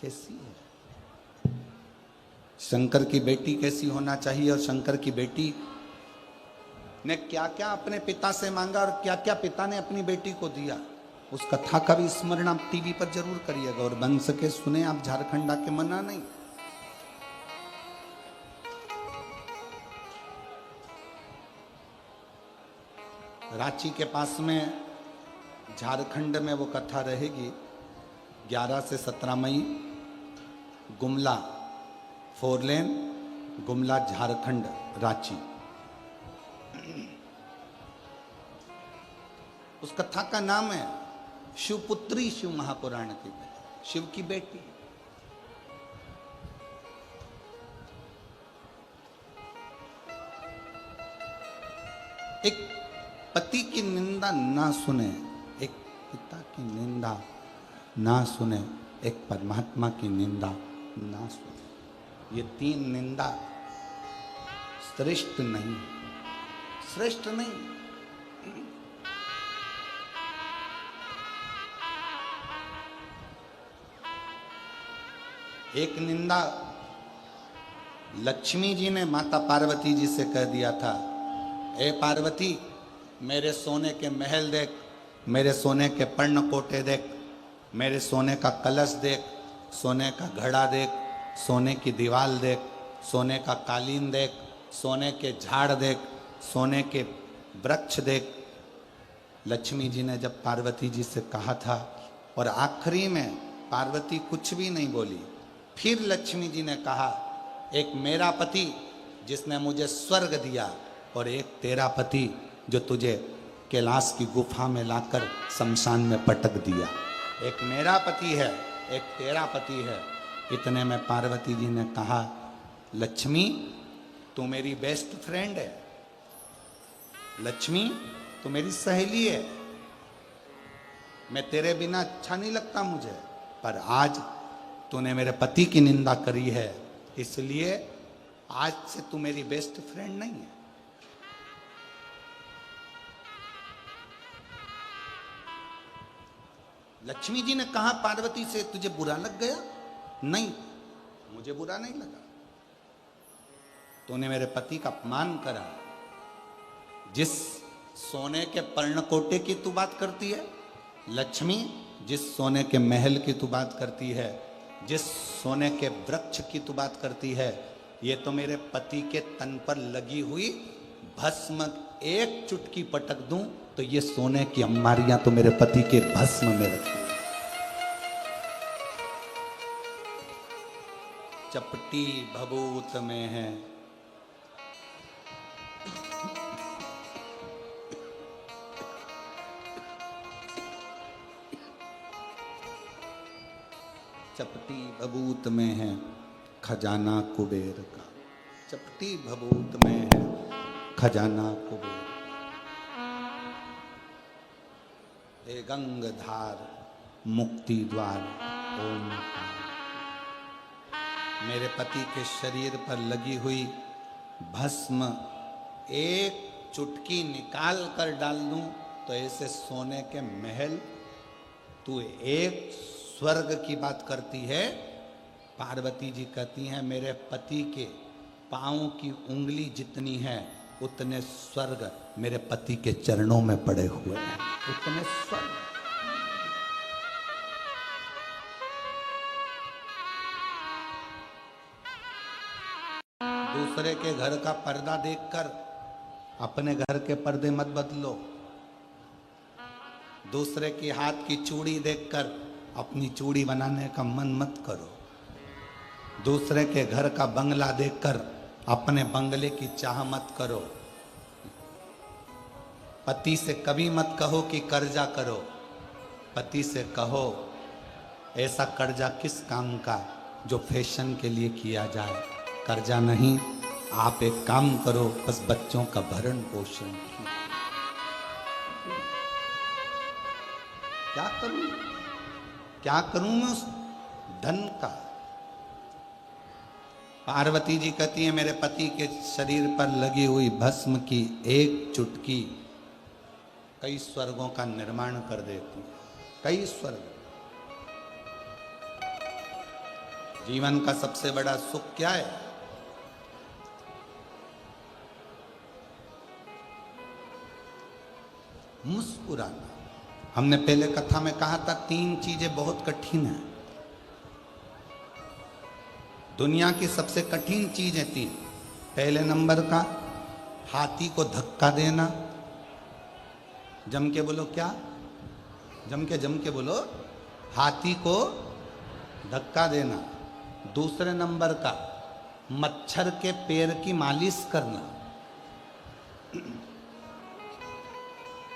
कैसी है शंकर की बेटी, कैसी होना चाहिए, और शंकर की बेटी ने क्या क्या अपने पिता से मांगा और क्या क्या पिता ने अपनी बेटी को दिया, उस कथा का भी स्मरण आप टीवी पर जरूर करिएगा। और बन सके सुने आप, झारखंड आके मना नहीं। रांची के पास में झारखंड में वो कथा रहेगी 11 से 17 मई, गुमला 4 लेन, गुमला झारखंड, रांची। उस कथा का नाम है शिवपुत्री, शिव महापुराण की, शिव की बेटी। एक पति की निंदा ना सुने, एक पिता की निंदा ना सुने, एक परमात्मा की निंदा ना सुने, ये 3 निंदा श्रेष्ठ नहीं, श्रेष्ठ नहीं। एक निंदा लक्ष्मी जी ने माता पार्वती जी से कह दिया था, ए पार्वती, मेरे सोने के महल देख, मेरे सोने के पर्णकोटे देख, मेरे सोने का कलश देख, सोने का घड़ा देख, सोने की दीवार देख, सोने का कालीन देख, सोने के झाड़ देख, सोने के वृक्ष देख। लक्ष्मी जी ने जब पार्वती जी से कहा था, और आखिरी में पार्वती कुछ भी नहीं बोली, फिर लक्ष्मी जी ने कहा, एक मेरा पति जिसने मुझे स्वर्ग दिया, और एक तेरा पति जो तुझे कैलाश की गुफा में लाकर शमशान में पटक दिया। एक मेरा पति है, एक तेरा पति है। इतने में पार्वती जी ने कहा, लक्ष्मी तू मेरी बेस्ट फ्रेंड है, लक्ष्मी तू मेरी सहेली है, मैं तेरे बिना अच्छा नहीं लगता मुझे, पर आज तूने मेरे पति की निंदा करी है, इसलिए आज से तू मेरी बेस्ट फ्रेंड नहीं है। लक्ष्मी जी ने कहा पार्वती से, तुझे बुरा लग गया? नहीं, मुझे बुरा नहीं लगा। तूने मेरे पति का अपमान करा। जिस सोने के पर्णकोटे की तू बात करती है लक्ष्मी, जिस सोने के महल की तू बात करती है, जिस सोने के वृक्ष की तू बात करती है, ये तो मेरे पति के तन पर लगी हुई भस्म, एक चुटकी पटक दूं तो ये सोने की अम्बारियां तो मेरे पति के भस्म में रखी। चपटी भभूत में है, चपटी भभूत में है खजाना कुबेर का, चपटी भभूत में है खजाना कुबेर। हे गंगधार मुक्ति द्वार ओम। मेरे पति के शरीर पर लगी हुई भस्म एक चुटकी निकाल कर डाल दूं तो ऐसे सोने के महल, तू एक स्वर्ग की बात करती है। पार्वती जी कहती हैं मेरे पति के पांव की उंगली जितनी है उतने स्वर्ग मेरे पति के चरणों में पड़े हुए हैं, उतने स्वर्ग। दूसरे के घर का पर्दा देखकर अपने घर के पर्दे मत बदलो। दूसरे के हाथ की चूड़ी देखकर अपनी चूड़ी बनाने का मन मत करो। दूसरे के घर का बंगला देखकर अपने बंगले की चाह मत करो। पति से कभी मत कहो कि कर्जा करो, पति से कहो ऐसा कर्जा किस काम का जो फैशन के लिए किया जाए। कर्जा नहीं, आप एक काम करो, बस बच्चों का भरण पोषण कीजिए। क्या करूं मैं उस धन का? पार्वती जी कहती है मेरे पति के शरीर पर लगी हुई भस्म की एक चुटकी कई स्वर्गों का निर्माण कर देती है। कई स्वर्ग। जीवन का सबसे बड़ा सुख क्या है? मुस्कुराना। हमने पहले कथा में कहा था 3 चीजें बहुत कठिन है। दुनिया की सबसे कठिन चीज है 3। पहले नंबर का हाथी को धक्का देना। जम के बोलो क्या? जम के बोलो। हाथी को धक्का देना। दूसरे नंबर का मच्छर के पैर की मालिश करना।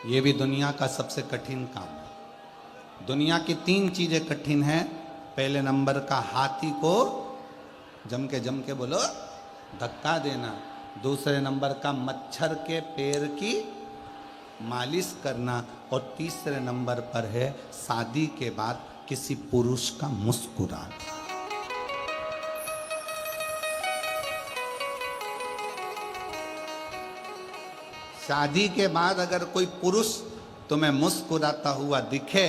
यह भी दुनिया का सबसे कठिन काम है। दुनिया की 3 चीजें कठिन हैं। पहले नंबर का हाथी को जम के बोलो धक्का देना। दूसरे नंबर का मच्छर के पैर की मालिश करना। और तीसरे नंबर पर है शादी के बाद किसी पुरुष का मुस्कुराना। शादी के बाद अगर कोई पुरुष तुम्हें मुस्कुराता हुआ दिखे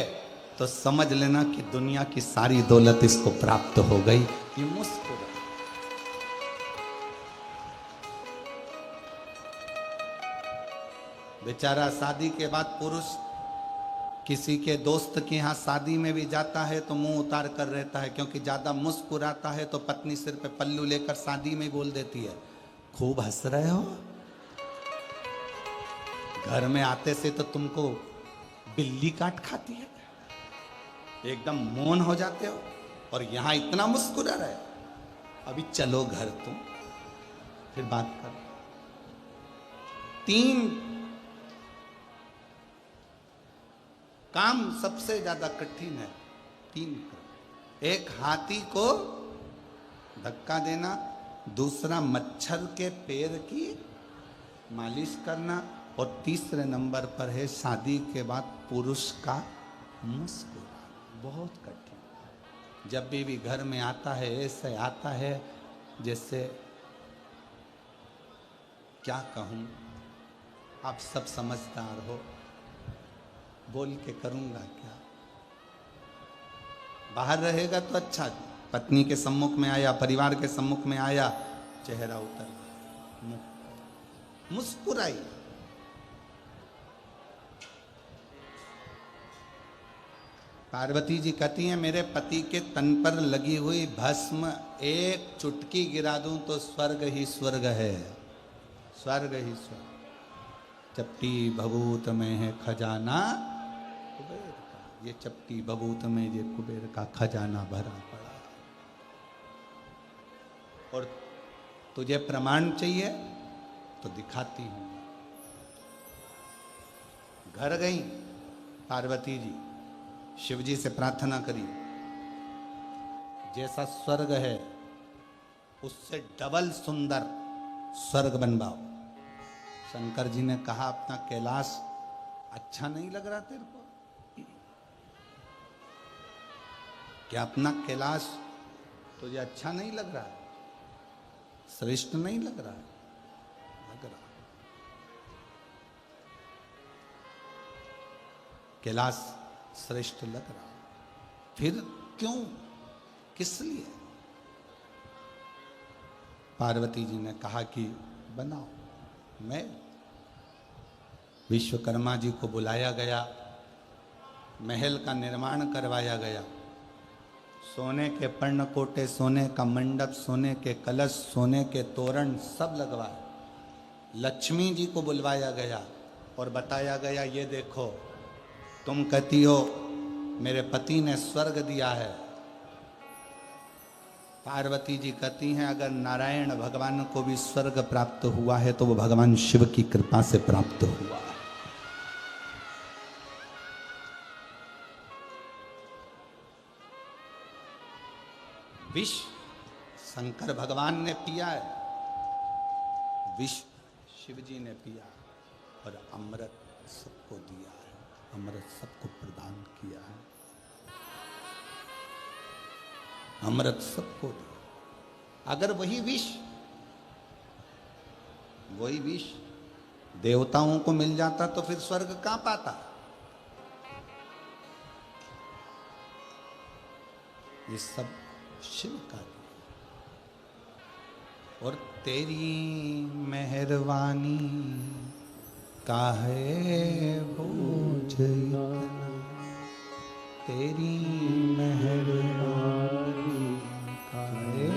तो समझ लेना कि दुनिया की सारी दौलत इसको प्राप्त हो गई। ये मुस्कुरा। बेचारा शादी के बाद पुरुष किसी के दोस्त के यहाँ शादी में भी जाता है तो मुंह उतार कर रहता है, क्योंकि ज्यादा मुस्कुराता है तो पत्नी सिर पे पल्लू लेकर शादी में बोल देती है खूब हंस रहे हो। घर में आते से तो तुमको बिल्ली काट खाती है, एकदम मौन हो जाते हो, और यहां इतना मुस्कुरा रहे। अभी चलो घर तुम, फिर बात कर। 3 काम सबसे ज्यादा कठिन है। 3 काम। एक हाथी को धक्का देना, दूसरा मच्छर के पैर की मालिश करना, और तीसरे नंबर पर है शादी के बाद पुरुष का मुस्कुराना। बहुत कठिन। जब भी घर में आता है ऐसे आता है जैसे क्या कहूँ, आप सब समझदार हो, बोल के करूँगा क्या। बाहर रहेगा तो अच्छा, पत्नी के सम्मुख में आया, परिवार के सम्मुख में आया, चेहरा उतर गया, मुस्कुराई। पार्वती जी कहती हैं मेरे पति के तन पर लगी हुई भस्म एक चुटकी गिरा दूं तो स्वर्ग ही स्वर्ग है। स्वर्ग ही स्वर्ग। चपटी भभूत में है खजाना कुबेर का। ये चपटी भभूत में ये कुबेर का खजाना भरा पड़ा। और तुझे प्रमाण चाहिए तो दिखाती हूं। घर गई पार्वती जी, शिव जी से प्रार्थना करी जैसा स्वर्ग है उससे डबल सुंदर स्वर्ग बनवाओ। शंकर जी ने कहा अपना कैलाश अच्छा नहीं लग रहा तेरे को? क्या अपना कैलाश तुझे अच्छा नहीं लग रहा है? श्रेष्ठ नहीं लग रहा है? लग रहा। कैलाश श्रेष्ठ लग रहा है, फिर क्यों, किस लिए? पार्वती जी ने कहा कि बनाओ। मैं विश्वकर्मा जी को बुलाया गया, महल का निर्माण करवाया गया, सोने के पर्णकोटे, सोने का मंडप, सोने के कलश, सोने के तोरण सब लगवाए। लक्ष्मी जी को बुलवाया गया और बताया गया ये देखो, तुम कहती हो मेरे पति ने स्वर्ग दिया है। पार्वती जी कहती हैं अगर नारायण भगवान को भी स्वर्ग प्राप्त हुआ है तो वो भगवान शिव की कृपा से प्राप्त हुआ है। विश्व शंकर भगवान ने पिया है, विष शिव जी ने पिया और अमृत सबको दिया है, अमृत सबको प्रदान किया है, अमृत सबको दिया। अगर वही विष देवताओं को मिल जाता तो फिर स्वर्ग कहां पाता। ये सब शिव का दिया। और तेरी मेहरबानी काहे बोझ इतना, तेरी मेहरबानी काहे।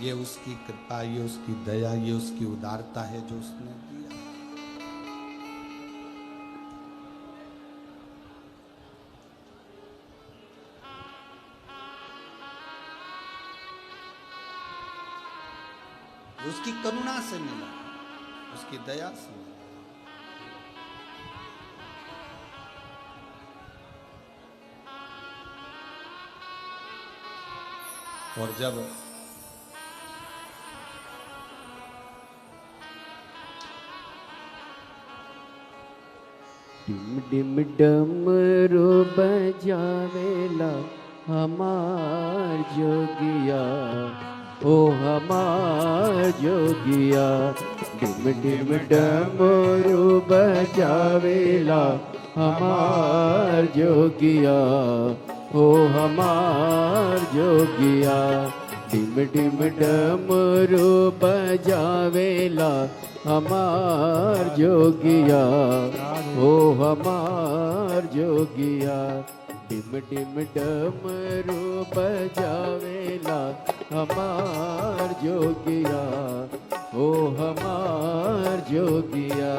ये उसकी कृपा, ये उसकी दया, ये उसकी उदारता है जो उसने दिया। उसकी करुणा से मिला, उसकी दया से मिला। और जब डिम डिम डमरू बजावेला हमार जोगिया, ओ हमार जोगिया। डिम डिम डमरू बजावेला हमार जोगिया, ओ हमार जोगिया। डिम डिम डमरू बजावेला हमार जोगिया, ओ हमार जोगिया। डिम डिम डमरू बजावेला हमार जोगिया, ओ हमार जोगिया।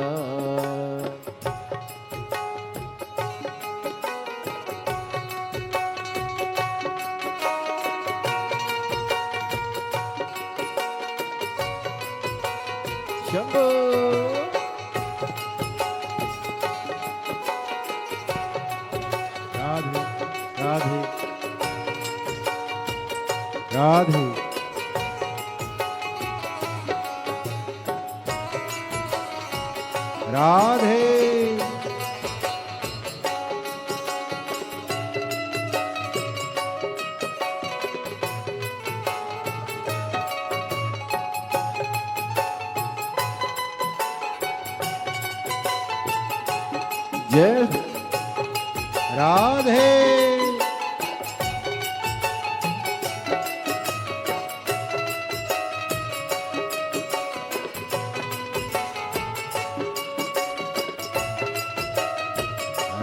शंभो राधे राधे राधे राधे। जय राधे।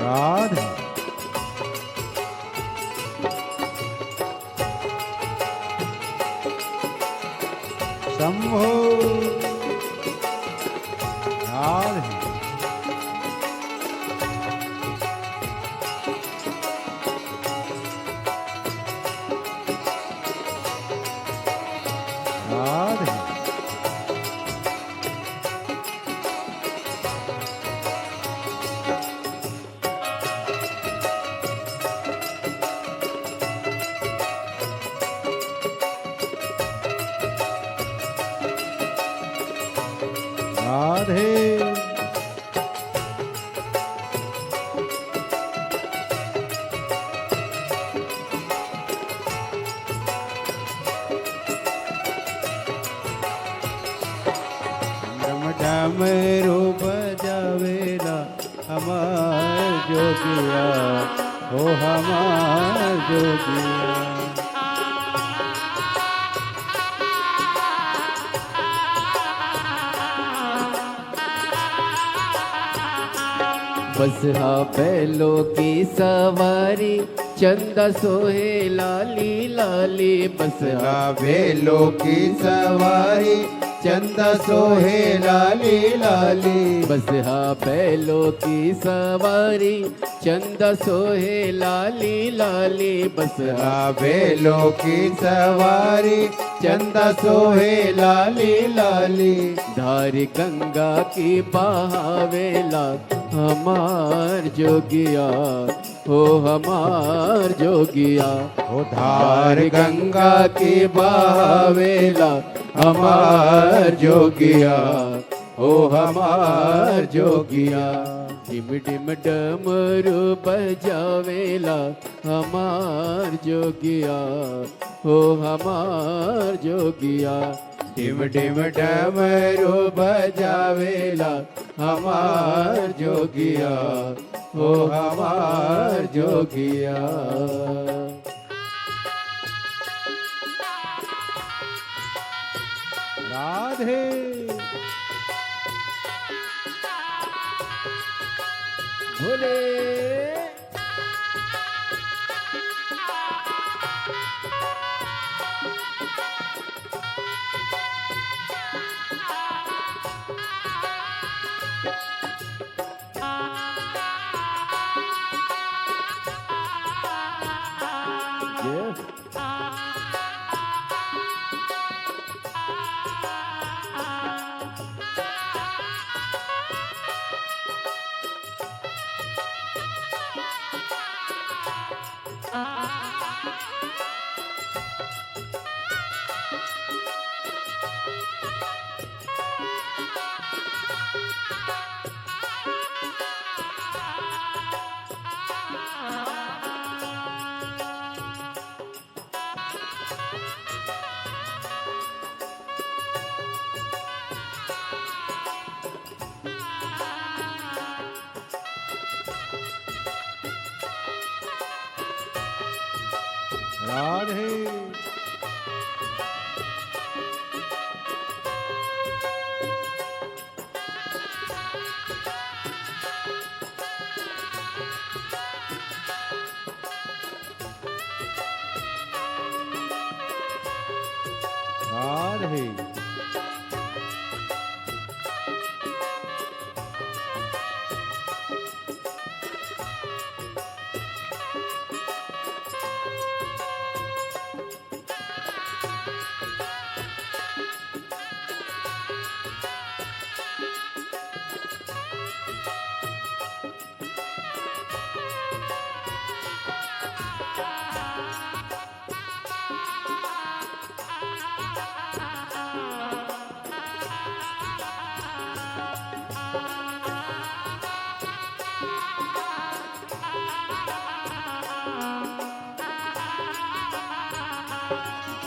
राधे शंभो राधे। राधे राधे डमरू बजावेला हमार जोगिया, ओ हमार जोगिया। बसहा बैलों की सवारी चंदा सोहे लाली लाली। बसहा बैलों की सवारी चंदा सोहे लाली लाली। बसहा बैलों की सवारी चंदा सोहे लाली लाली। बसहा बैलों की सवारी चंदा सोहे लाली लाली। धार गंगा की बहावेला हमार जोगिया, हो हमार जोगिया। ओ धार गंगा की बहावेला हमार जोगिया, ओ हमार जोगिया। डिम डिम डमरू बजावेला हमार जोगिया, हो हमार जोगिया। डिम डिम डमरू बजावेला हमार जोगिया, ओ हमार जोगिया। राधे भोले राधे राधे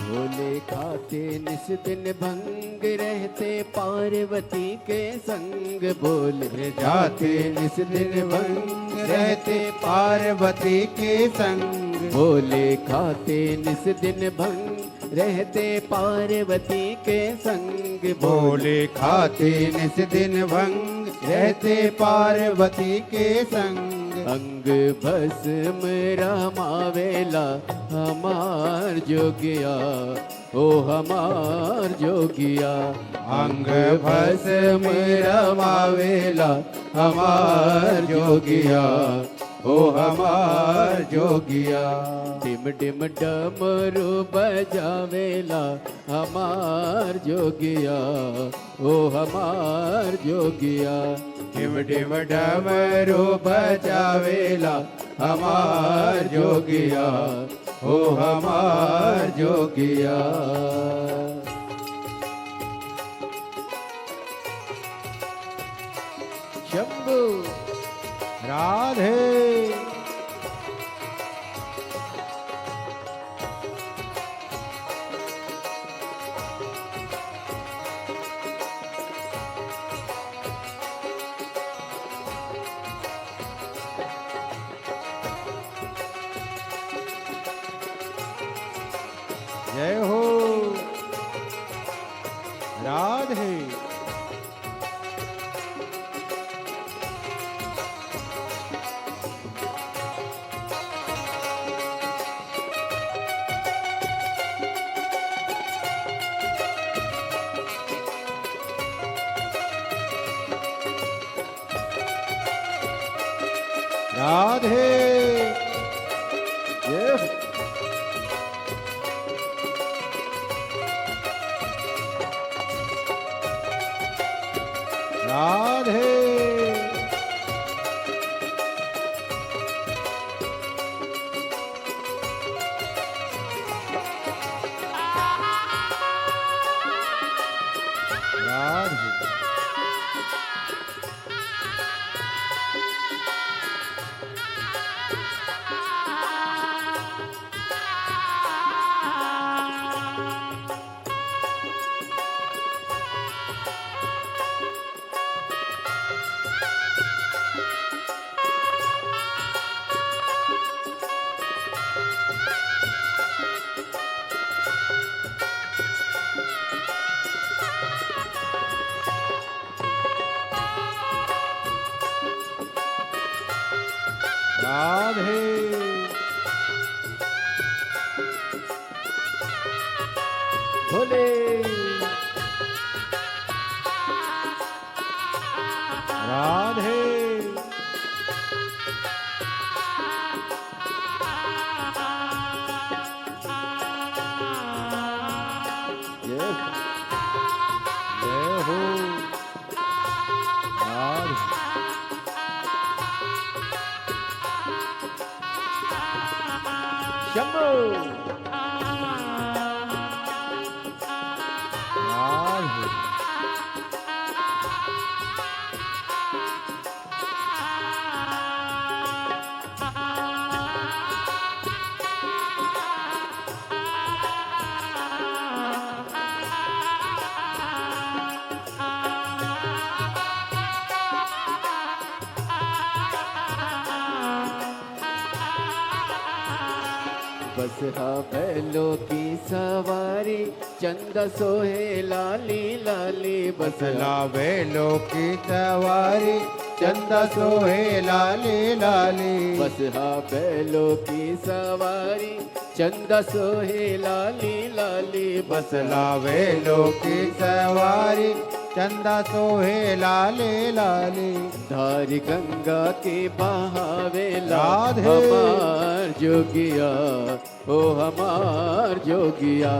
भोले खाते निस दिन भंग रहते पार्वती के संग। भोले जाते निस दिन भंग रहते पार्वती के संग। भोले खाते निस दिन भंग रहते पार्वती के संग। भोले खाते निस दिन भंग रहते पार्वती के संग। अंग भस्म रमावेला हमार जोगिया, ओ हमार जोगिया। अंग भस्म रमावेला हमार जोगिया, ओ हमार जोगिया। डिम डिम डमरू बजावेला हमार जोगिया, ओ हमार जोगिया। डिम डिम डमरू बजावेला हमार जोगिया, ओ हमार जोगिया। शंभू राधे जय हो राधे राधे राधे राधे भोले राधे जय जय हो राधे शंभो राधे बस हा बैलो की सवारी चंद सोहे लाली लाली बसला बेलो की सवारी चंदा सोहे लाली लाली बस हा बैलो की सवारी चंद सोहे लाली लाली बसला बेलो की सवारी चंदा सोहे लाली लाली धारी गंगा के बहावेला राधे। हमार जोगिया ओ हमार जोगिया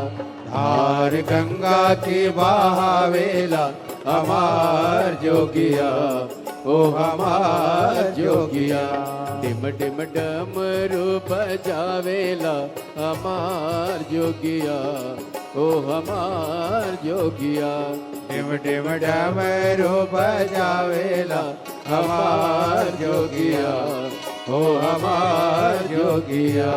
धार गंगा की बहावेला हमार जोगिया ओ हमार जोगिया टिम टिम डमरू बजावेला हमार जोगिया ओ हमार जोगिया टिम टिम डमरू बजावेला हमार जोगिया ओ हमार जोगिया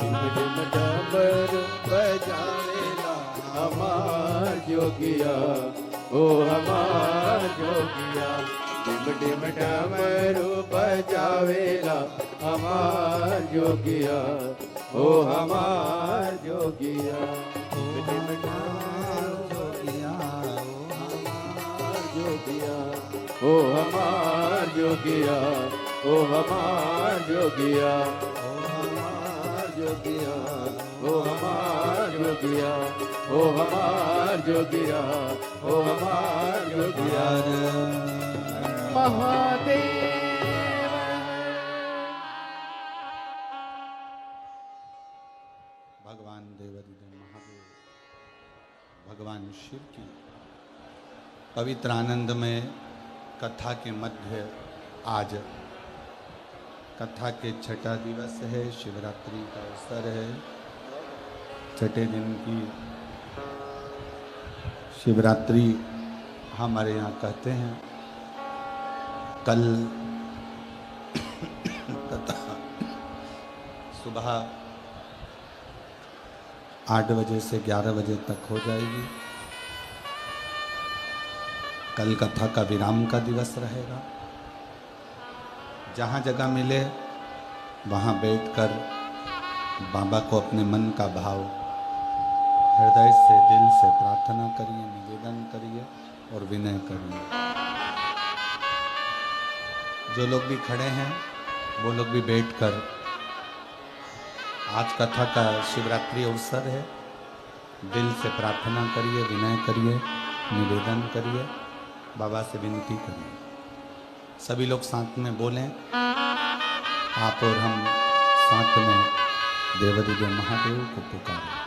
टिम टिम डमरू बजावेला हमार जोगिया ओ हमार जोगिया टिम टिम डमरू बजावेला हमार जोगिया ओ हमार जोगिया टिम टिम डमरू जोगिया ओ हमार जोगिया ओ हमार जोगिया ओ हमार जोगिया ओ हमार जोगिया ओ हमार जोगिया ओ हमार जोगिया महादेव भगवान देवादिदेव महादेव भगवान शिव की पवित्र आनंदमय कथा के मध्य आज कथा के छठा दिवस है, शिवरात्रि का अवसर है। छठे दिन की शिवरात्रि हमारे यहाँ कहते हैं। कल कथा सुबह 8 बजे से 11 बजे तक हो जाएगी। कल कथा का विराम का दिवस रहेगा। जहाँ जगह मिले वहाँ बैठकर बाबा को अपने मन का भाव हृदय से दिल से प्रार्थना करिए, निवेदन करिए और विनय करिए। जो लोग भी खड़े हैं वो लोग भी बैठकर आज कथा का शिवरात्रि अवसर है, दिल से प्रार्थना करिए, विनय करिए, निवेदन करिए, बाबा से विनती करिए। सभी लोग साथ में बोलें, आप और हम साथ में देवादिदेव महादेव को पुकारें।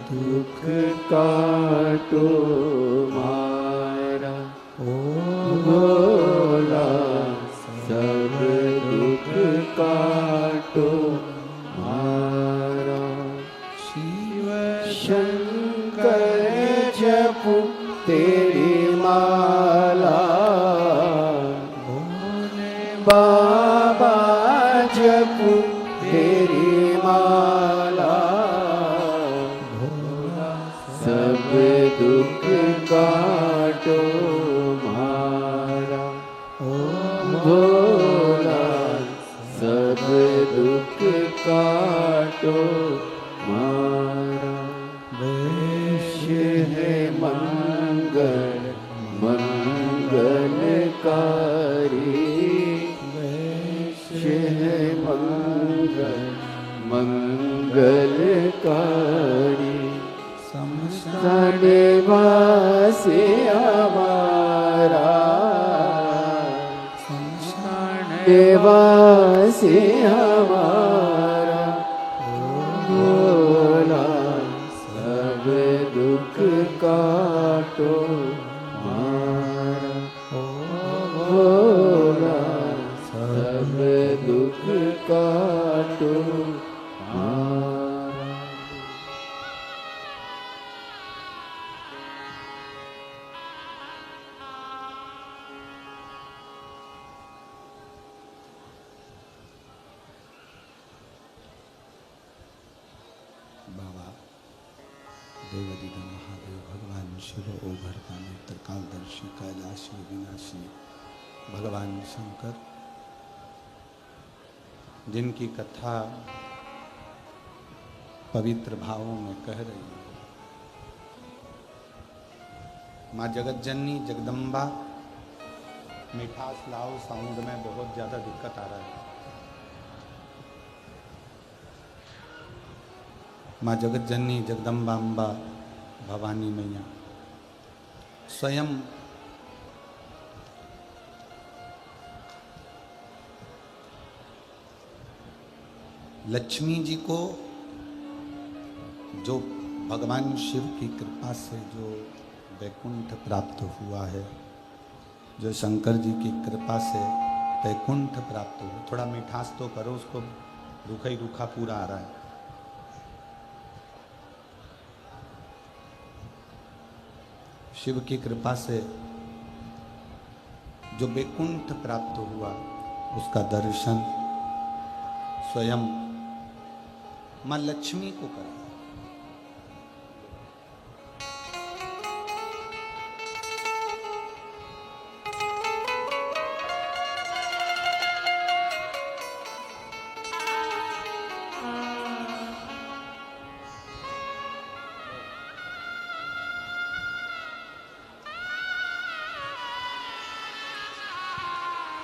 दुख काटो मारा ओ भोला सब दुख काटो मारा शिव शंकर जपू तेरी माला भोले बाबा जपू तेरी माला भोला सब दुख काटो मारा ओ भोला सब दुख काटो मारा वैश्य है मंगल मंगलकारी वैश्य है मंगल मंगलकारी समस्त निवासी हमारा निवासी हमारा भोला सब दुख काटो मारा भोला सब दुख काटो मारा बाबा देवादिदेव महादेव भगवान शिव ओघर का नेत्र कालदर्शी कैलाशी विनाशी भगवान शंकर जिनकी कथा पवित्र भावों में कह रही है। माँ जगत जननी जगदम्बा मिठास लाओ साउंड में बहुत ज़्यादा दिक्कत आ रहा है। माँ जगत जननी जगदम्बा अम्बा भवानी मैया स्वयं लक्ष्मी जी को जो भगवान शिव की कृपा से जो वैकुंठ प्राप्त हुआ है, जो शंकर जी की कृपा से वैकुंठ प्राप्त हुआ, थोड़ा मिठास तो करो, उसको रूखा ही रूखा पूरा आ रहा है। शिव की कृपा से जो वैकुंठ प्राप्त हुआ उसका दर्शन स्वयं मां लक्ष्मी को करा।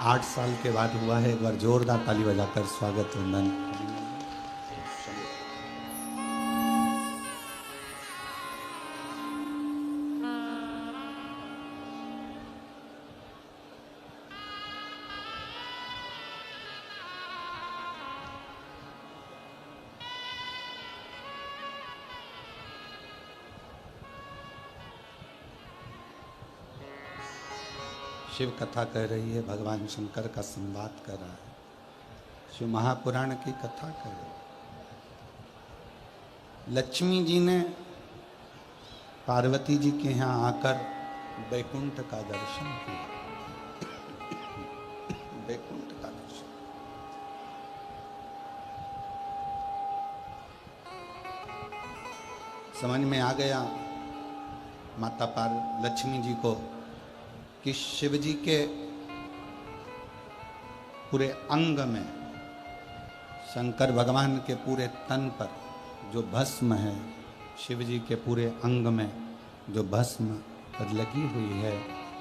8 साल के बाद हुआ है। एक बार जोरदार ताली बजाकर स्वागत वंदन। शिव कथा कह रही है, भगवान शंकर का संवाद कर रहा है, शिव महापुराण की कथा कर रही है। लक्ष्मी जी ने पार्वती जी के यहाँ आकर वैकुंठ का दर्शन किया। वैकुंठ का दर्शन, समझ में आ गया माता पार लक्ष्मी जी को कि शिव जी के पूरे अंग में, शंकर भगवान के पूरे तन पर जो भस्म है, शिव जी के पूरे अंग में जो भस्म पर लगी हुई है,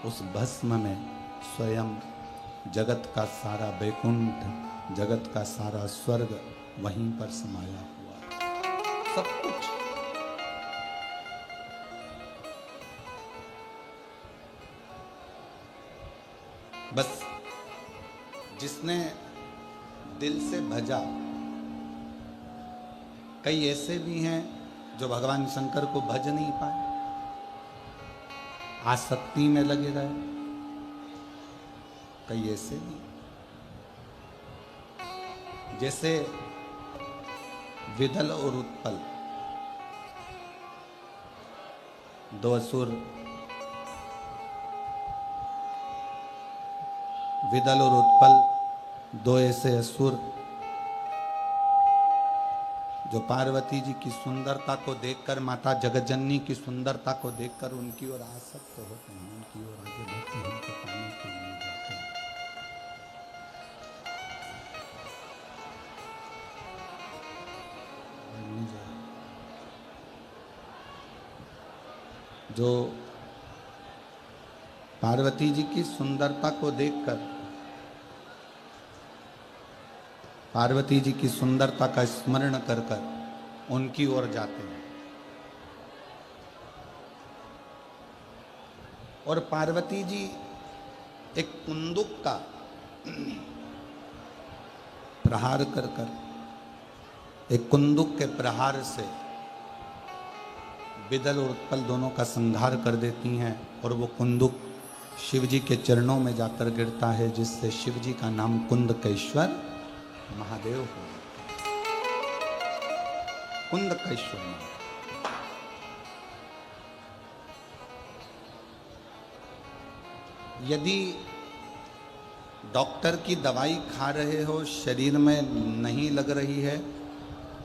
उस भस्म में स्वयं जगत का सारा वैकुंठ, जगत का सारा स्वर्ग वहीं पर समाया हुआ है। सब कुछ बस जिसने दिल से भजा। कई ऐसे भी हैं जो भगवान शंकर को भज नहीं पाए, आसक्ति में लगे रहे, कई ऐसे भी जैसे विदल और उत्पल, दो असुर, विदल और उत्पल दो ऐसे असुर जो पार्वती जी की सुंदरता को देखकर, माता जगज्जननी की सुंदरता को देखकर उनकी ओर आसक्त होते हैं, उनकी ओर आगे बढ़ते हैं, उनको पाने के लिए जाते हैं। जो पार्वती जी की सुंदरता को देखकर, पार्वती जी की सुंदरता का स्मरण कर कर उनकी ओर जाते हैं। और पार्वती जी एक कुंदुक का प्रहार कर कर, एक कुंदुक के प्रहार से विदल और उत्पल दोनों का संहार कर देती हैं। और वो कुंदुक शिव जी के चरणों में जाकर गिरता है, जिससे शिव जी का नाम कुंदकेश्वर महादेव हो। कुंदकेश्वर महादेव। यदि डॉक्टर की दवाई खा रहे हो, शरीर में नहीं लग रही है,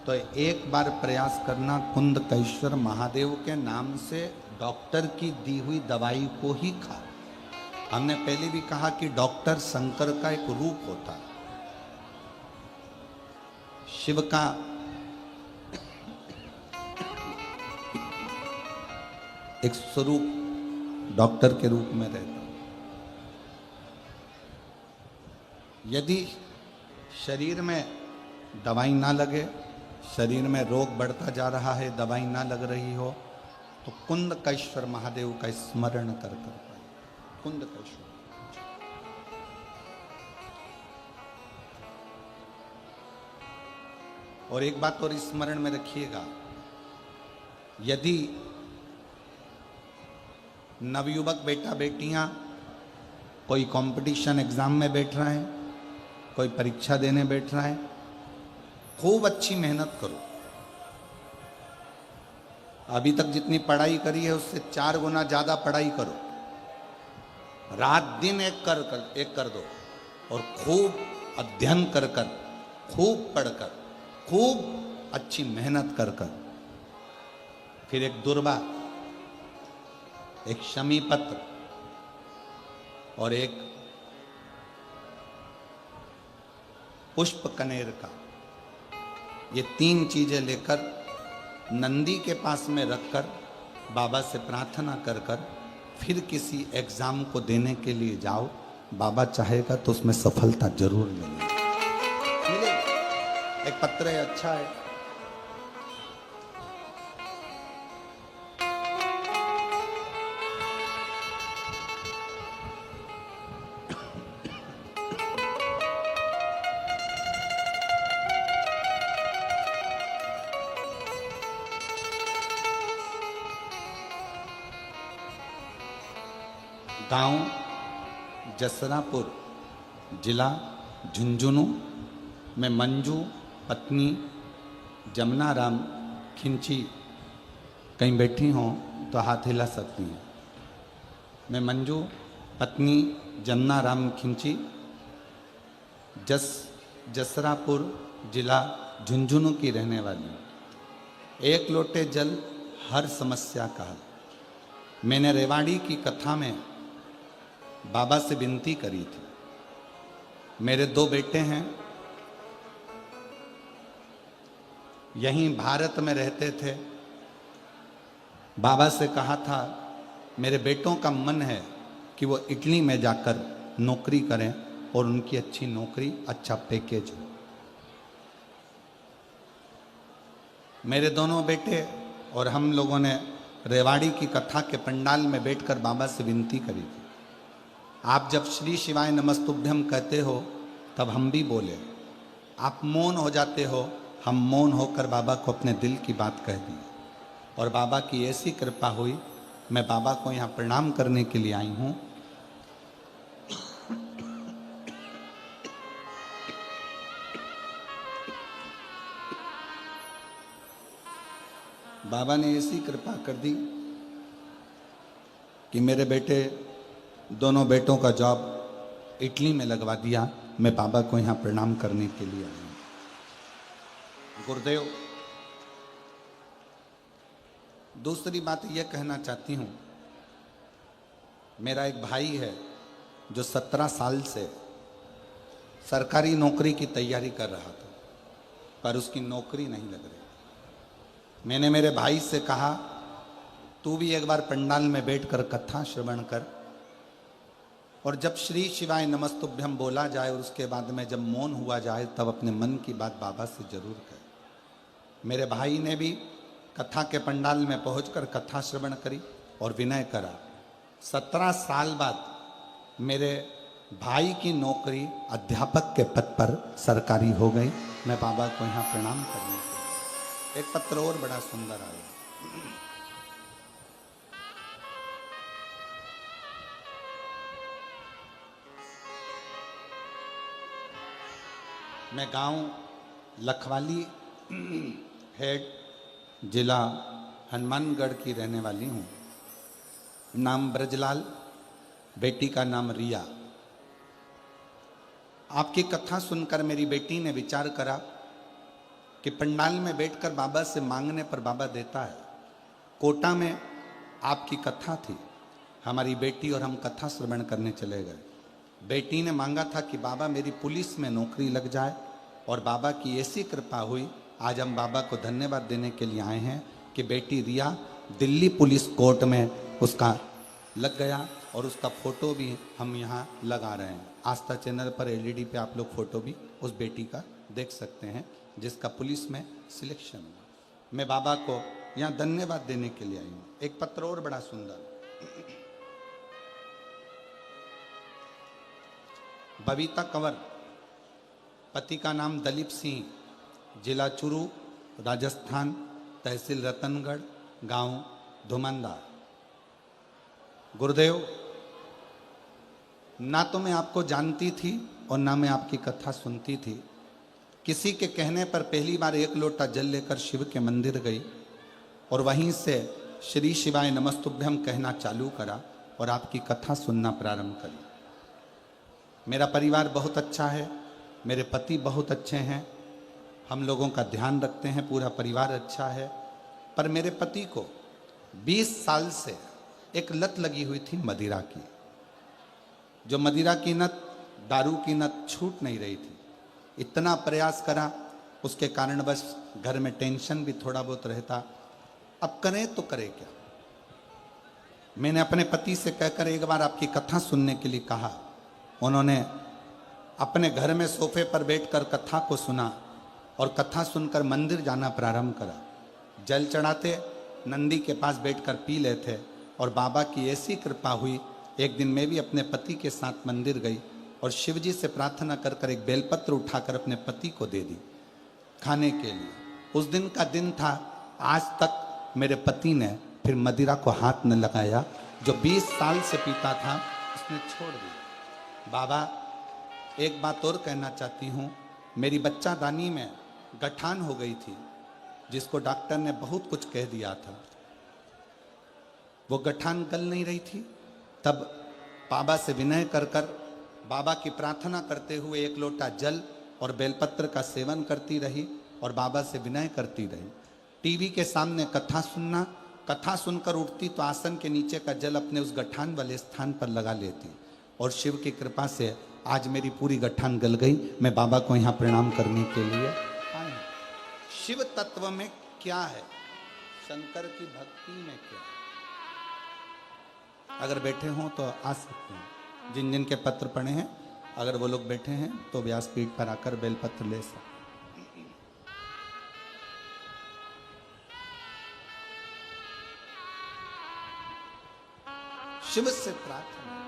तो एक बार प्रयास करना, कुंदकेश्वर महादेव के नाम से डॉक्टर की दी हुई दवाई को ही खा। हमने पहले भी कहा कि डॉक्टर शंकर का एक रूप होता है, शिव का एक स्वरूप डॉक्टर के रूप में रहता है। यदि शरीर में दवाई ना लगे, शरीर में रोग बढ़ता जा रहा है, दवाई ना लग रही हो, तो कुंदकेश्वर महादेव का स्मरण कर कुंदकेश्वर। और एक बात और स्मरण में रखिएगा, यदि नवयुवक बेटा बेटियां कोई कंपटीशन एग्जाम में बैठ रहे हैं, कोई परीक्षा देने बैठ रहा है, खूब अच्छी मेहनत करो। अभी तक जितनी पढ़ाई करी है उससे 4 गुना ज्यादा पढ़ाई करो। रात दिन एक कर दो और खूब अध्ययन कर कर, खूब पढ़कर, खूब अच्छी मेहनत कर कर, फिर एक दुर्वा, एक शमी पत्र और एक पुष्प कनेर का, ये 3 चीजें लेकर नंदी के पास में रखकर बाबा से प्रार्थना कर कर फिर किसी एग्जाम को देने के लिए जाओ। बाबा चाहेगा तो उसमें सफलता जरूर मिलेगी। एक पत्र है, अच्छा है। गांव जसरापुर, जिला झुंझुनू में मंजू पत्नी जमुना राम खिंची कहीं बैठी हों तो हाथ हिला सकती हैं। मैं मंजू पत्नी जमुना राम खिंची, जसरापुर जिला झुंझुनू की रहने वाली हूँ। 1 लोटे जल हर समस्या का हल। मैंने रेवाड़ी की कथा में बाबा से विनती करी थी। मेरे 2 बेटे हैं, यहीं भारत में रहते थे। बाबा से कहा था मेरे बेटों का मन है कि वो इटली में जाकर नौकरी करें और उनकी अच्छी नौकरी, अच्छा पैकेज हो। मेरे दोनों बेटे और हम लोगों ने रेवाड़ी की कथा के पंडाल में बैठकर बाबा से विनती करी थी। आप जब श्री शिवाय नमस्तुभ्यम कहते हो तब हम भी बोले, आप मौन हो जाते हो, हम मौन होकर बाबा को अपने दिल की बात कह दी। और बाबा की ऐसी कृपा हुई, मैं बाबा को यहाँ प्रणाम करने के लिए आई हूँ। बाबा ने ऐसी कृपा कर दी कि मेरे बेटे, दोनों बेटों का जॉब इटली में लगवा दिया। मैं बाबा को यहाँ प्रणाम करने के लिए आई हूँ। गुरुदेव, दूसरी बात यह कहना चाहती हूँ, मेरा एक भाई है जो 17 साल से सरकारी नौकरी की तैयारी कर रहा था, पर उसकी नौकरी नहीं लग रही। मैंने मेरे भाई से कहा, तू भी एक बार पंडाल में बैठकर कथा श्रवण कर, और जब श्री शिवाय नमस्तुभ्यम बोला जाए और उसके बाद में जब मौन हुआ जाए, तब अपने मन की बात बाबा से जरूर कहे। मेरे भाई ने भी कथा के पंडाल में पहुंचकर कथा श्रवण करी और विनय करा। 17 साल बाद मेरे भाई की नौकरी अध्यापक के पद पर सरकारी हो गई। मैं बाबा को यहाँ प्रणाम करने के लिए। एक पत्र और बड़ा सुंदर आया। मैं गांव लखवाली हेड, जिला हनुमानगढ़ की रहने वाली हूँ। नाम ब्रजलाल, बेटी का नाम रिया। आपकी कथा सुनकर मेरी बेटी ने विचार करा कि पंडाल में बैठकर बाबा से मांगने पर बाबा देता है। कोटा में आपकी कथा थी, हमारी बेटी और हम कथा श्रवण करने चले गए। बेटी ने मांगा था कि बाबा मेरी पुलिस में नौकरी लग जाए, और बाबा की ऐसी कृपा हुई, आज हम बाबा को धन्यवाद देने के लिए आए हैं कि बेटी रिया दिल्ली पुलिस कोर्ट में उसका लग गया, और उसका फोटो भी हम यहाँ लगा रहे हैं। आस्था चैनल पर एलईडी पे आप लोग फोटो भी उस बेटी का देख सकते हैं, जिसका पुलिस में सिलेक्शन हुआ। मैं बाबा को यहाँ धन्यवाद देने के लिए आई हूँ। एक पत्र और बड़ा सुंदर। बबीता कंवर, पति का नाम दलीप सिंह, जिला चुरू, राजस्थान, तहसील रतनगढ़, गांव धुमंदार। गुरुदेव, ना तो मैं आपको जानती थी और ना मैं आपकी कथा सुनती थी। किसी के कहने पर पहली बार 1 लोटा जल लेकर शिव के मंदिर गई, और वहीं से श्री शिवाय नमस्तुभ्यम कहना चालू करा और आपकी कथा सुनना प्रारंभ करी। मेरा परिवार बहुत अच्छा है, मेरे पति बहुत अच्छे हैं, हम लोगों का ध्यान रखते हैं, पूरा परिवार अच्छा है। पर मेरे पति को 20 साल से एक लत लगी हुई थी मदिरा की। जो मदिरा की लत, दारू की लत छूट नहीं रही थी। इतना प्रयास करा, उसके कारण बस घर में टेंशन भी थोड़ा बहुत रहता। अब करें तो करें क्या। मैंने अपने पति से कहकर एक बार आपकी कथा सुनने के लिए कहा। उन्होंने अपने घर में सोफे पर बैठकर कथा को सुना और कथा सुनकर मंदिर जाना प्रारंभ करा। जल चढ़ाते, नंदी के पास बैठकर पी लेते, और बाबा की ऐसी कृपा हुई, एक दिन मैं भी अपने पति के साथ मंदिर गई और शिव जी से प्रार्थना कर कर एक बेलपत्र उठाकर अपने पति को दे दी खाने के लिए। उस दिन का दिन था। आज तक मेरे पति ने फिर मदिरा को हाथ न लगाया। जो 20 साल से पीता था, उसने छोड़ दिया। बाबा, एक बात और कहना चाहती हूँ। मेरी बच्चादानी में गठान हो गई थी, जिसको डॉक्टर ने बहुत कुछ कह दिया था। वो गठान गल नहीं रही थी। तब बाबा से विनय कर कर, बाबा की प्रार्थना करते हुए 1 लोटा जल और बेलपत्र का सेवन करती रही और बाबा से विनय करती रही। टीवी के सामने कथा सुनना, कथा सुनकर उठती तो आसन के नीचे का जल अपने उस गठान वाले स्थान पर लगा लेती, और शिव की कृपा से आज मेरी पूरी गठान गल गई। मैं बाबा को यहाँ प्रणाम करने के लिए आया। शिव तत्व में क्या है, शंकर की भक्ति में क्या है। अगर बैठे हों तो आ सकते हैं। जिन जिन के पत्र पढ़े हैं, अगर वो लोग बैठे हैं तो व्यासपीठ पर आकर बेलपत्र ले सकते। शिव से प्रार्थना।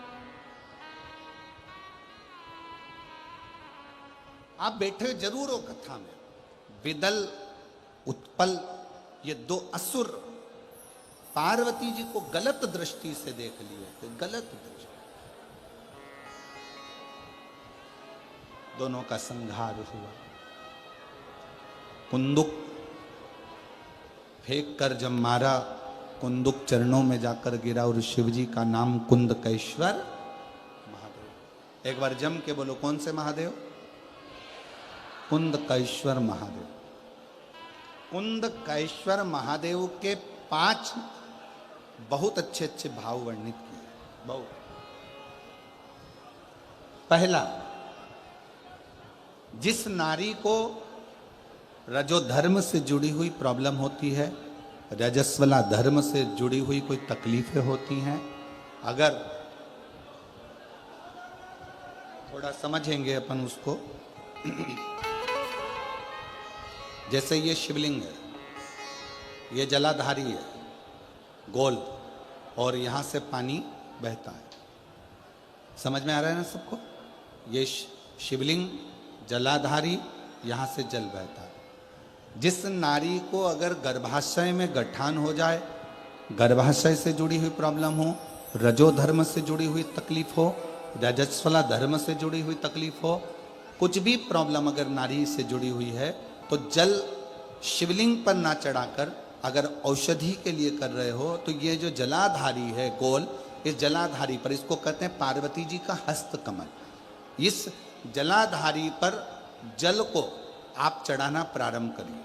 आप बैठे जरूर हो कथा में। विदल, उत्पल, ये 2 असुर पार्वती जी को गलत दृष्टि से देख लिए थे, गलत दृष्टि। दोनों का संहार हुआ। कुंदुक फेंक कर जब मारा, कुंदुक चरणों में जाकर गिरा और शिवजी का नाम कुंदकेश्वर महादेव। एक बार जम के बोलो, कौन से महादेव? कुंदकेश्वर महादेव। कुंदकेश्वर महादेव के 5 बहुत अच्छे अच्छे भाव वर्णित किए। बहुत। पहला, जिस नारी को रजोधर्म से जुड़ी हुई प्रॉब्लम होती है, रजस्वला धर्म से जुड़ी हुई कोई तकलीफें होती हैं, अगर थोड़ा समझेंगे अपन उसको, जैसे ये शिवलिंग है, ये जलाधारी है, गोल, और यहां से पानी बहता है। समझ में आ रहा है ना सबको? ये शिवलिंग जलाधारी, यहां से जल बहता है। जिस नारी को अगर गर्भाशय में गठान हो जाए, गर्भाशय से जुड़ी हुई प्रॉब्लम हो, रजोधर्म से जुड़ी हुई तकलीफ हो, रजस्वला धर्म से जुड़ी हुई तकलीफ हो, कुछ भी प्रॉब्लम अगर नारी से जुड़ी हुई है, तो जल शिवलिंग पर ना चढ़ाकर अगर औषधि के लिए कर रहे हो, तो ये जो जलाधारी है गोल, इस जलाधारी पर, इसको कहते हैं पार्वती जी का हस्त कमल, इस जलाधारी पर जल को आप चढ़ाना प्रारंभ करिए।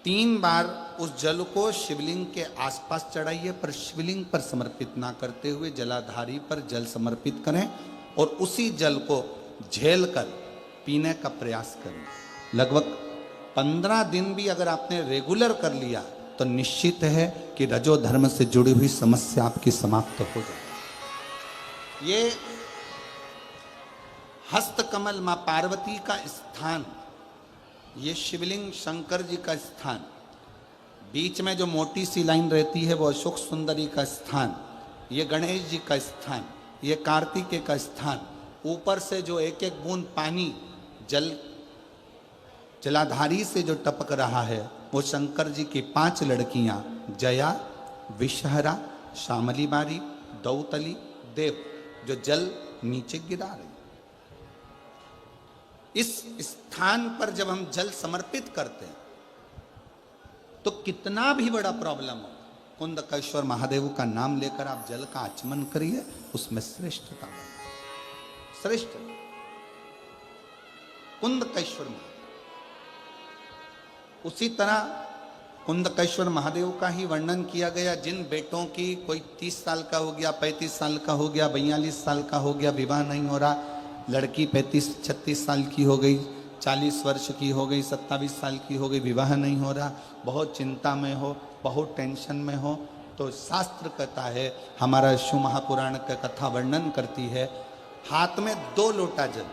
3 बार उस जल को शिवलिंग के आसपास चढ़ाइए, पर शिवलिंग पर समर्पित ना करते हुए जलाधारी पर जल समर्पित करें और उसी जल को झेल कर पीने का प्रयास करें। लगभग 15 दिन भी अगर आपने रेगुलर कर लिया तो निश्चित है कि रजो धर्म से जुड़ी हुई समस्या आपकी समाप्त हो जाएगी। ये हस्त कमल मां पार्वती का स्थान, ये शिवलिंग शंकर जी का स्थान, बीच में जो मोटी सी लाइन रहती है वो अशोक सुंदरी का स्थान, ये गणेश जी का स्थान, ये कार्तिकेय का स्थान, ऊपर से जो एक एक बूंद पानी जलाधारी से जो टपक रहा है वो शंकर जी की 5 लड़कियां, जया, विषहरा, श्यामली बारी, दौतली, देव, जो जल नीचे गिरा रही। इस स्थान पर जब हम जल समर्पित करते हैं तो कितना भी बड़ा प्रॉब्लम हो, कुंदकेश्वर महादेव का नाम लेकर आप जल का आचमन करिए, उसमें श्रेष्ठता, श्रेष्ठ कुंदकेश्वर महादेव। उसी तरह कुंदकेश्वर महादेव का ही वर्णन किया गया, जिन बेटों की कोई 30 साल का हो गया, 35 साल का हो गया, 42 साल का हो गया, विवाह नहीं हो रहा, लड़की 35-36 साल की हो गई, 40 वर्ष की हो गई, 27 साल की हो गई, विवाह नहीं हो रहा, बहुत चिंता में हो, बहुत टेंशन में हो, तो शास्त्र कहता है, हमारा शिव महापुराण का कथा वर्णन करती है, हाथ में 2 लोटा जल,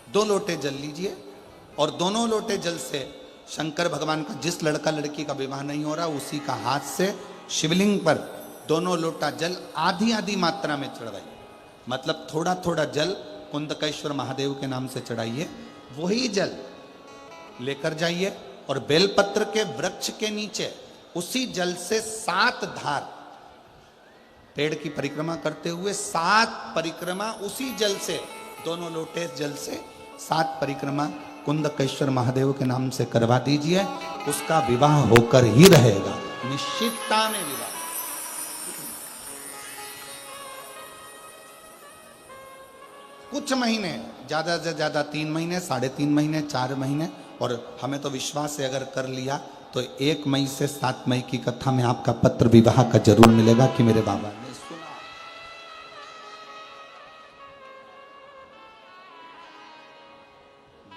2 लोटे जल लीजिए और दोनों लोटे जल से शंकर भगवान का, जिस लड़का लड़की का विवाह नहीं हो रहा, उसी का हाथ से शिवलिंग पर दोनों लोटा जल आधी आधी मात्रा में चढ़ाइए। मतलब थोड़ा थोड़ा जल कुंदकेश्वर महादेव के नाम से चढ़ाइए, वही जल लेकर जाइए और बेलपत्र के वृक्ष के नीचे उसी जल से 7 धार, पेड़ की परिक्रमा करते हुए 7 परिक्रमा उसी जल से, दोनों लोटे जल से 7 परिक्रमा कुंदकेश्वर महादेव के नाम से करवा दीजिए, उसका विवाह होकर ही रहेगा, निश्चितता में विवाह। कुछ महीने, ज्यादा से ज्यादा 3 महीने, 3.5 महीने, 4 महीने, और हमें तो विश्वास है अगर कर लिया तो 1 मई से 7 मई की कथा में आपका पत्र विवाह का जरूर मिलेगा कि मेरे बाबा ने सुना।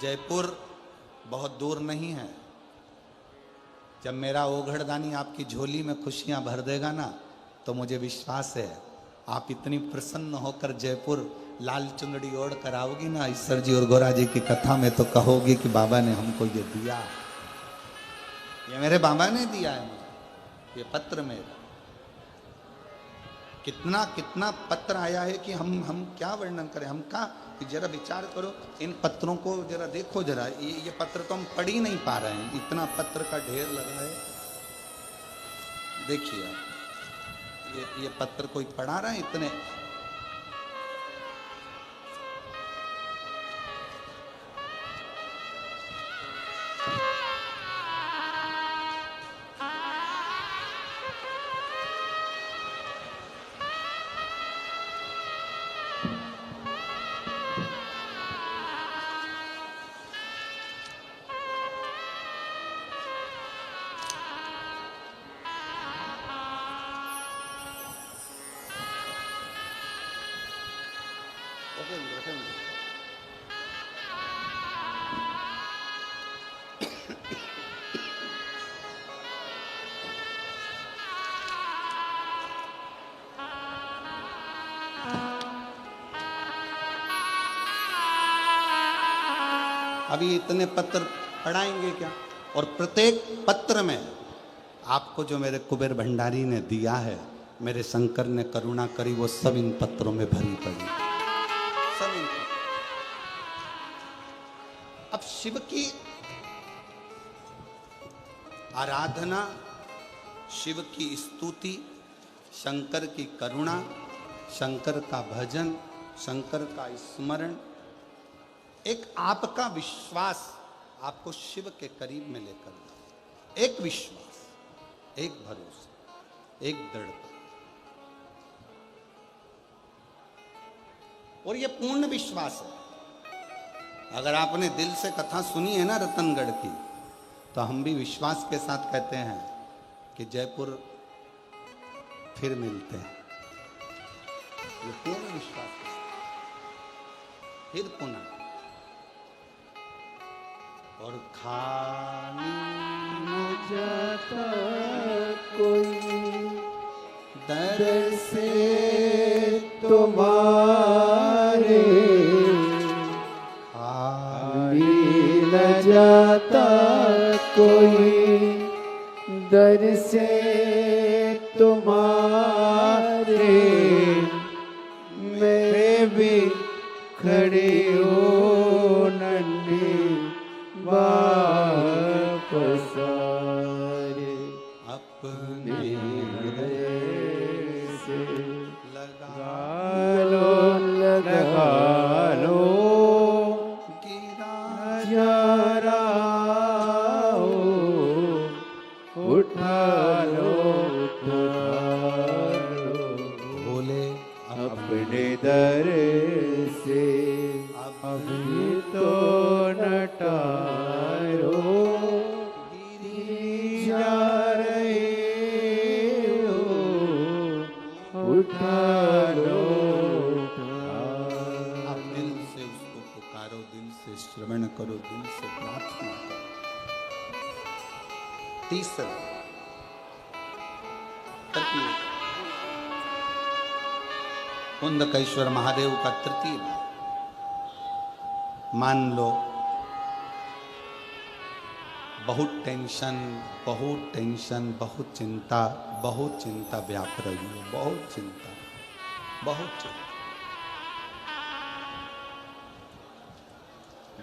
जयपुर बहुत दूर नहीं है। जब मेरा ओघड़दानी आपकी झोली में खुशियां भर देगा ना, तो मुझे विश्वास है आप इतनी प्रसन्न होकर जयपुर लाल चुंदड़ी ओढ़ कर आओगी ना ईश्वर जी और गोरा जी की कथा में, तो कहोगी कि बाबा ने हमको ये दिया, ये मेरे बाबा ने दिया है मुझे, ये पत्र मेरा। कितना कितना पत्र आया है कि हम क्या वर्णन करें, हम क्या, जरा विचार करो, इन पत्रों को जरा देखो, जरा ये पत्र तो हम पढ़ ही नहीं पा रहे हैं, इतना पत्र का ढेर लगा है। देखिए आप, ये पत्र कोई पढ़ा रहा है इतने? अभी इतने पत्र पढ़ाएंगे क्या? और प्रत्येक पत्र में आपको जो मेरे कुबेर भंडारी ने दिया है, मेरे शंकर ने करुणा करी, वो सब इन पत्रों में भरी पड़ी, सब इन पत्रों। अब शिव की आराधना, शिव की स्तुति, शंकर की करुणा, शंकर का भजन, शंकर का स्मरण, एक आपका विश्वास आपको शिव के करीब में लेकर जाए। एक विश्वास, एक भरोसा, एक दृढ़ता। और ये पूर्ण विश्वास है। अगर आपने दिल से कथा सुनी है ना रतनगढ़ की, तो हम भी विश्वास के साथ कहते हैं कि जयपुर फिर मिलते हैं। ये पूर्ण विश्वास के साथ फिर पुनः। और खाली न जाता कोई दर से तुम्हारे, खाली न जाता कोई दर से तुम्हारे, मैं भी खड़ी हूँ नन्ही वापस आए, अपने हृदय से लगा लगा लो गिरा जा रहा हो, उठा लो बोले अपने दर से अभी तो न टारो, गिरी जा रहे हो, उठा लो आप दिल से उसको पुकारो, दिल से श्रवण करो, दिल से प्रार्थना करो। तीसरा तृतीय कुंदकेश्वर महादेव का तृतीय भाव। मान लो बहुत टेंशन, बहुत टेंशन, बहुत चिंता व्याप रही है, बहुत चिंता,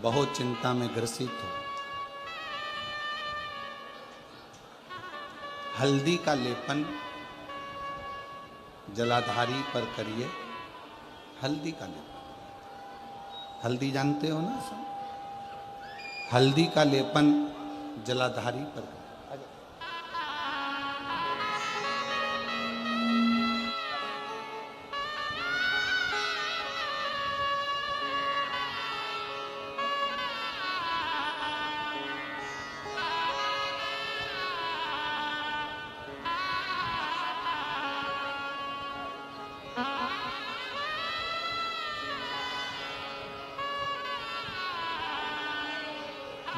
बहुत चिंता में ग्रसित हो। हल्दी का लेपन जलाधारी पर करिए। हल्दी का लेपन, हल्दी जानते हो ना सब? हल्दी का लेपन जलाधारी पर करिए।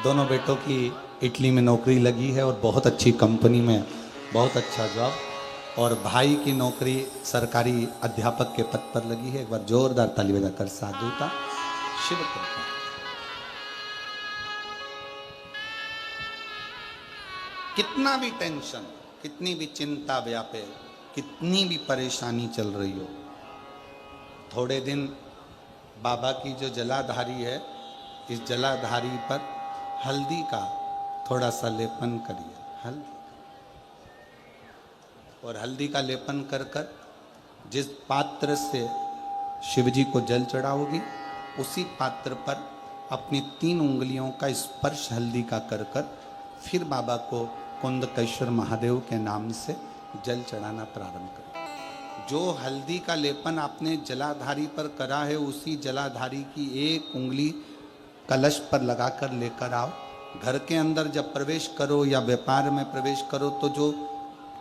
दोनों बेटों की इटली में नौकरी लगी है और बहुत अच्छी कंपनी में, बहुत अच्छा जॉब। और भाई की नौकरी सरकारी अध्यापक के पद पर लगी है। एक बार जोरदार ताली बजाकर साधुता शिव कृपा। कितना भी टेंशन, कितनी भी चिंता व्यापे, कितनी भी परेशानी चल रही हो, थोड़े दिन बाबा की जो जलाधारी है, इस जलाधारी पर हल्दी का थोड़ा सा लेपन करिए। हल्दी और हल्दी का लेपन कर कर जिस पात्र से शिवजी को जल चढ़ाओगी उसी पात्र पर अपनी 3 उंगलियों का स्पर्श हल्दी का कर कर फिर बाबा को कुंदकेश्वर महादेव के नाम से जल चढ़ाना प्रारंभ करो। जो हल्दी का लेपन आपने जलाधारी पर करा है उसी जलाधारी की 1 उंगली कलश पर लगाकर लेकर आओ। घर के अंदर जब प्रवेश करो या व्यापार में प्रवेश करो तो जो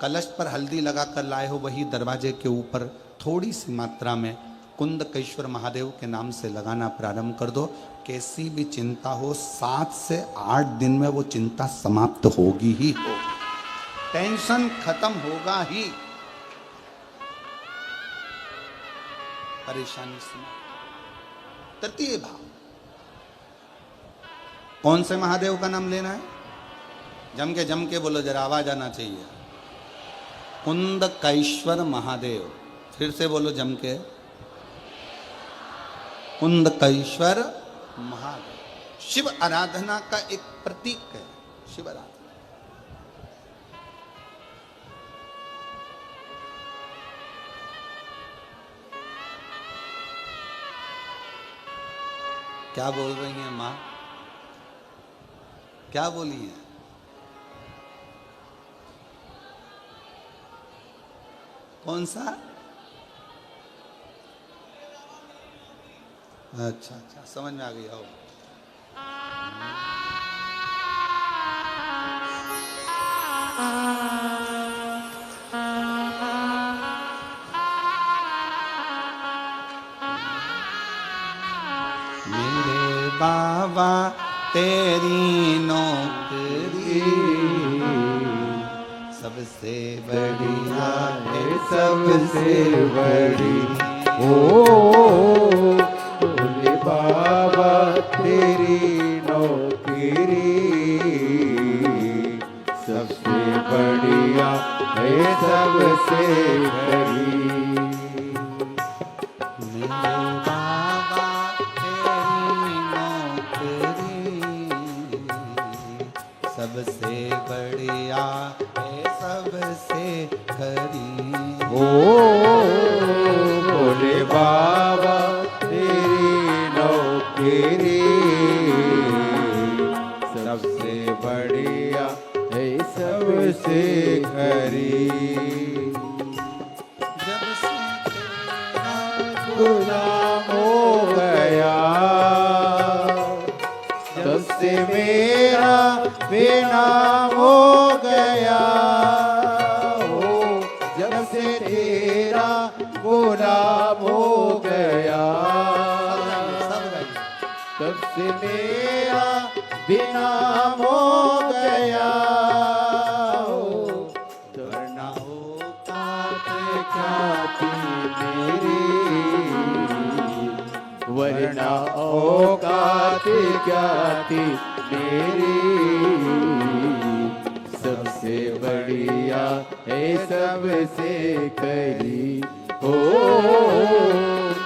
कलश पर हल्दी लगाकर लाए हो वही दरवाजे के ऊपर थोड़ी सी मात्रा में कुंदकेश्वर महादेव के नाम से लगाना प्रारंभ कर दो। कैसी भी चिंता हो 7 से 8 दिन में वो चिंता समाप्त होगी ही हो, टेंशन खत्म होगा ही। परेशानी से तृतीय भाव, कौन से महादेव का नाम लेना है? जम के बोलो, जरा आवाज आना चाहिए। कुंदकेश्वर महादेव। फिर से बोलो जम के, कुंदकेश्वर महादेव। शिव आराधना का एक प्रतीक है, शिव आराधना। क्या बोल रही हैं मां? क्या बोली है? कौन सा? अच्छा अच्छा, समझ में आ गई। आओ मेरे बाबा तेरी नौकरी सबसे बढ़िया है, सबसे बड़ी। ओ भोले बाबा तेरी नौकरी सबसे बढ़िया है, सबसे बड़ी। मेरे बाबा तेरी नौकरी सबसे बढ़िया है, सबसे खरी। ओ भोले बाबा तेरी नौकरी सबसे बढ़िया है, सबसे खरी। जब से तेरा गुलाम हो गया, जब से मेरा बेनाम हो गया, ओ जब से तेरा गुलाम हो गया, तब से मेरा बेनाम हो गया। वरना औकात क्या थी मेरी, वरना औकात क्या थी मेरी, सबसे बढ़िया है, सबसे करी। ओ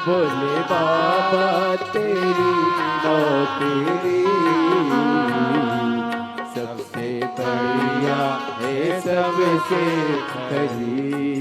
भोले बाबा तेरी नौकरी सबसे बढ़िया है, सबसे करी।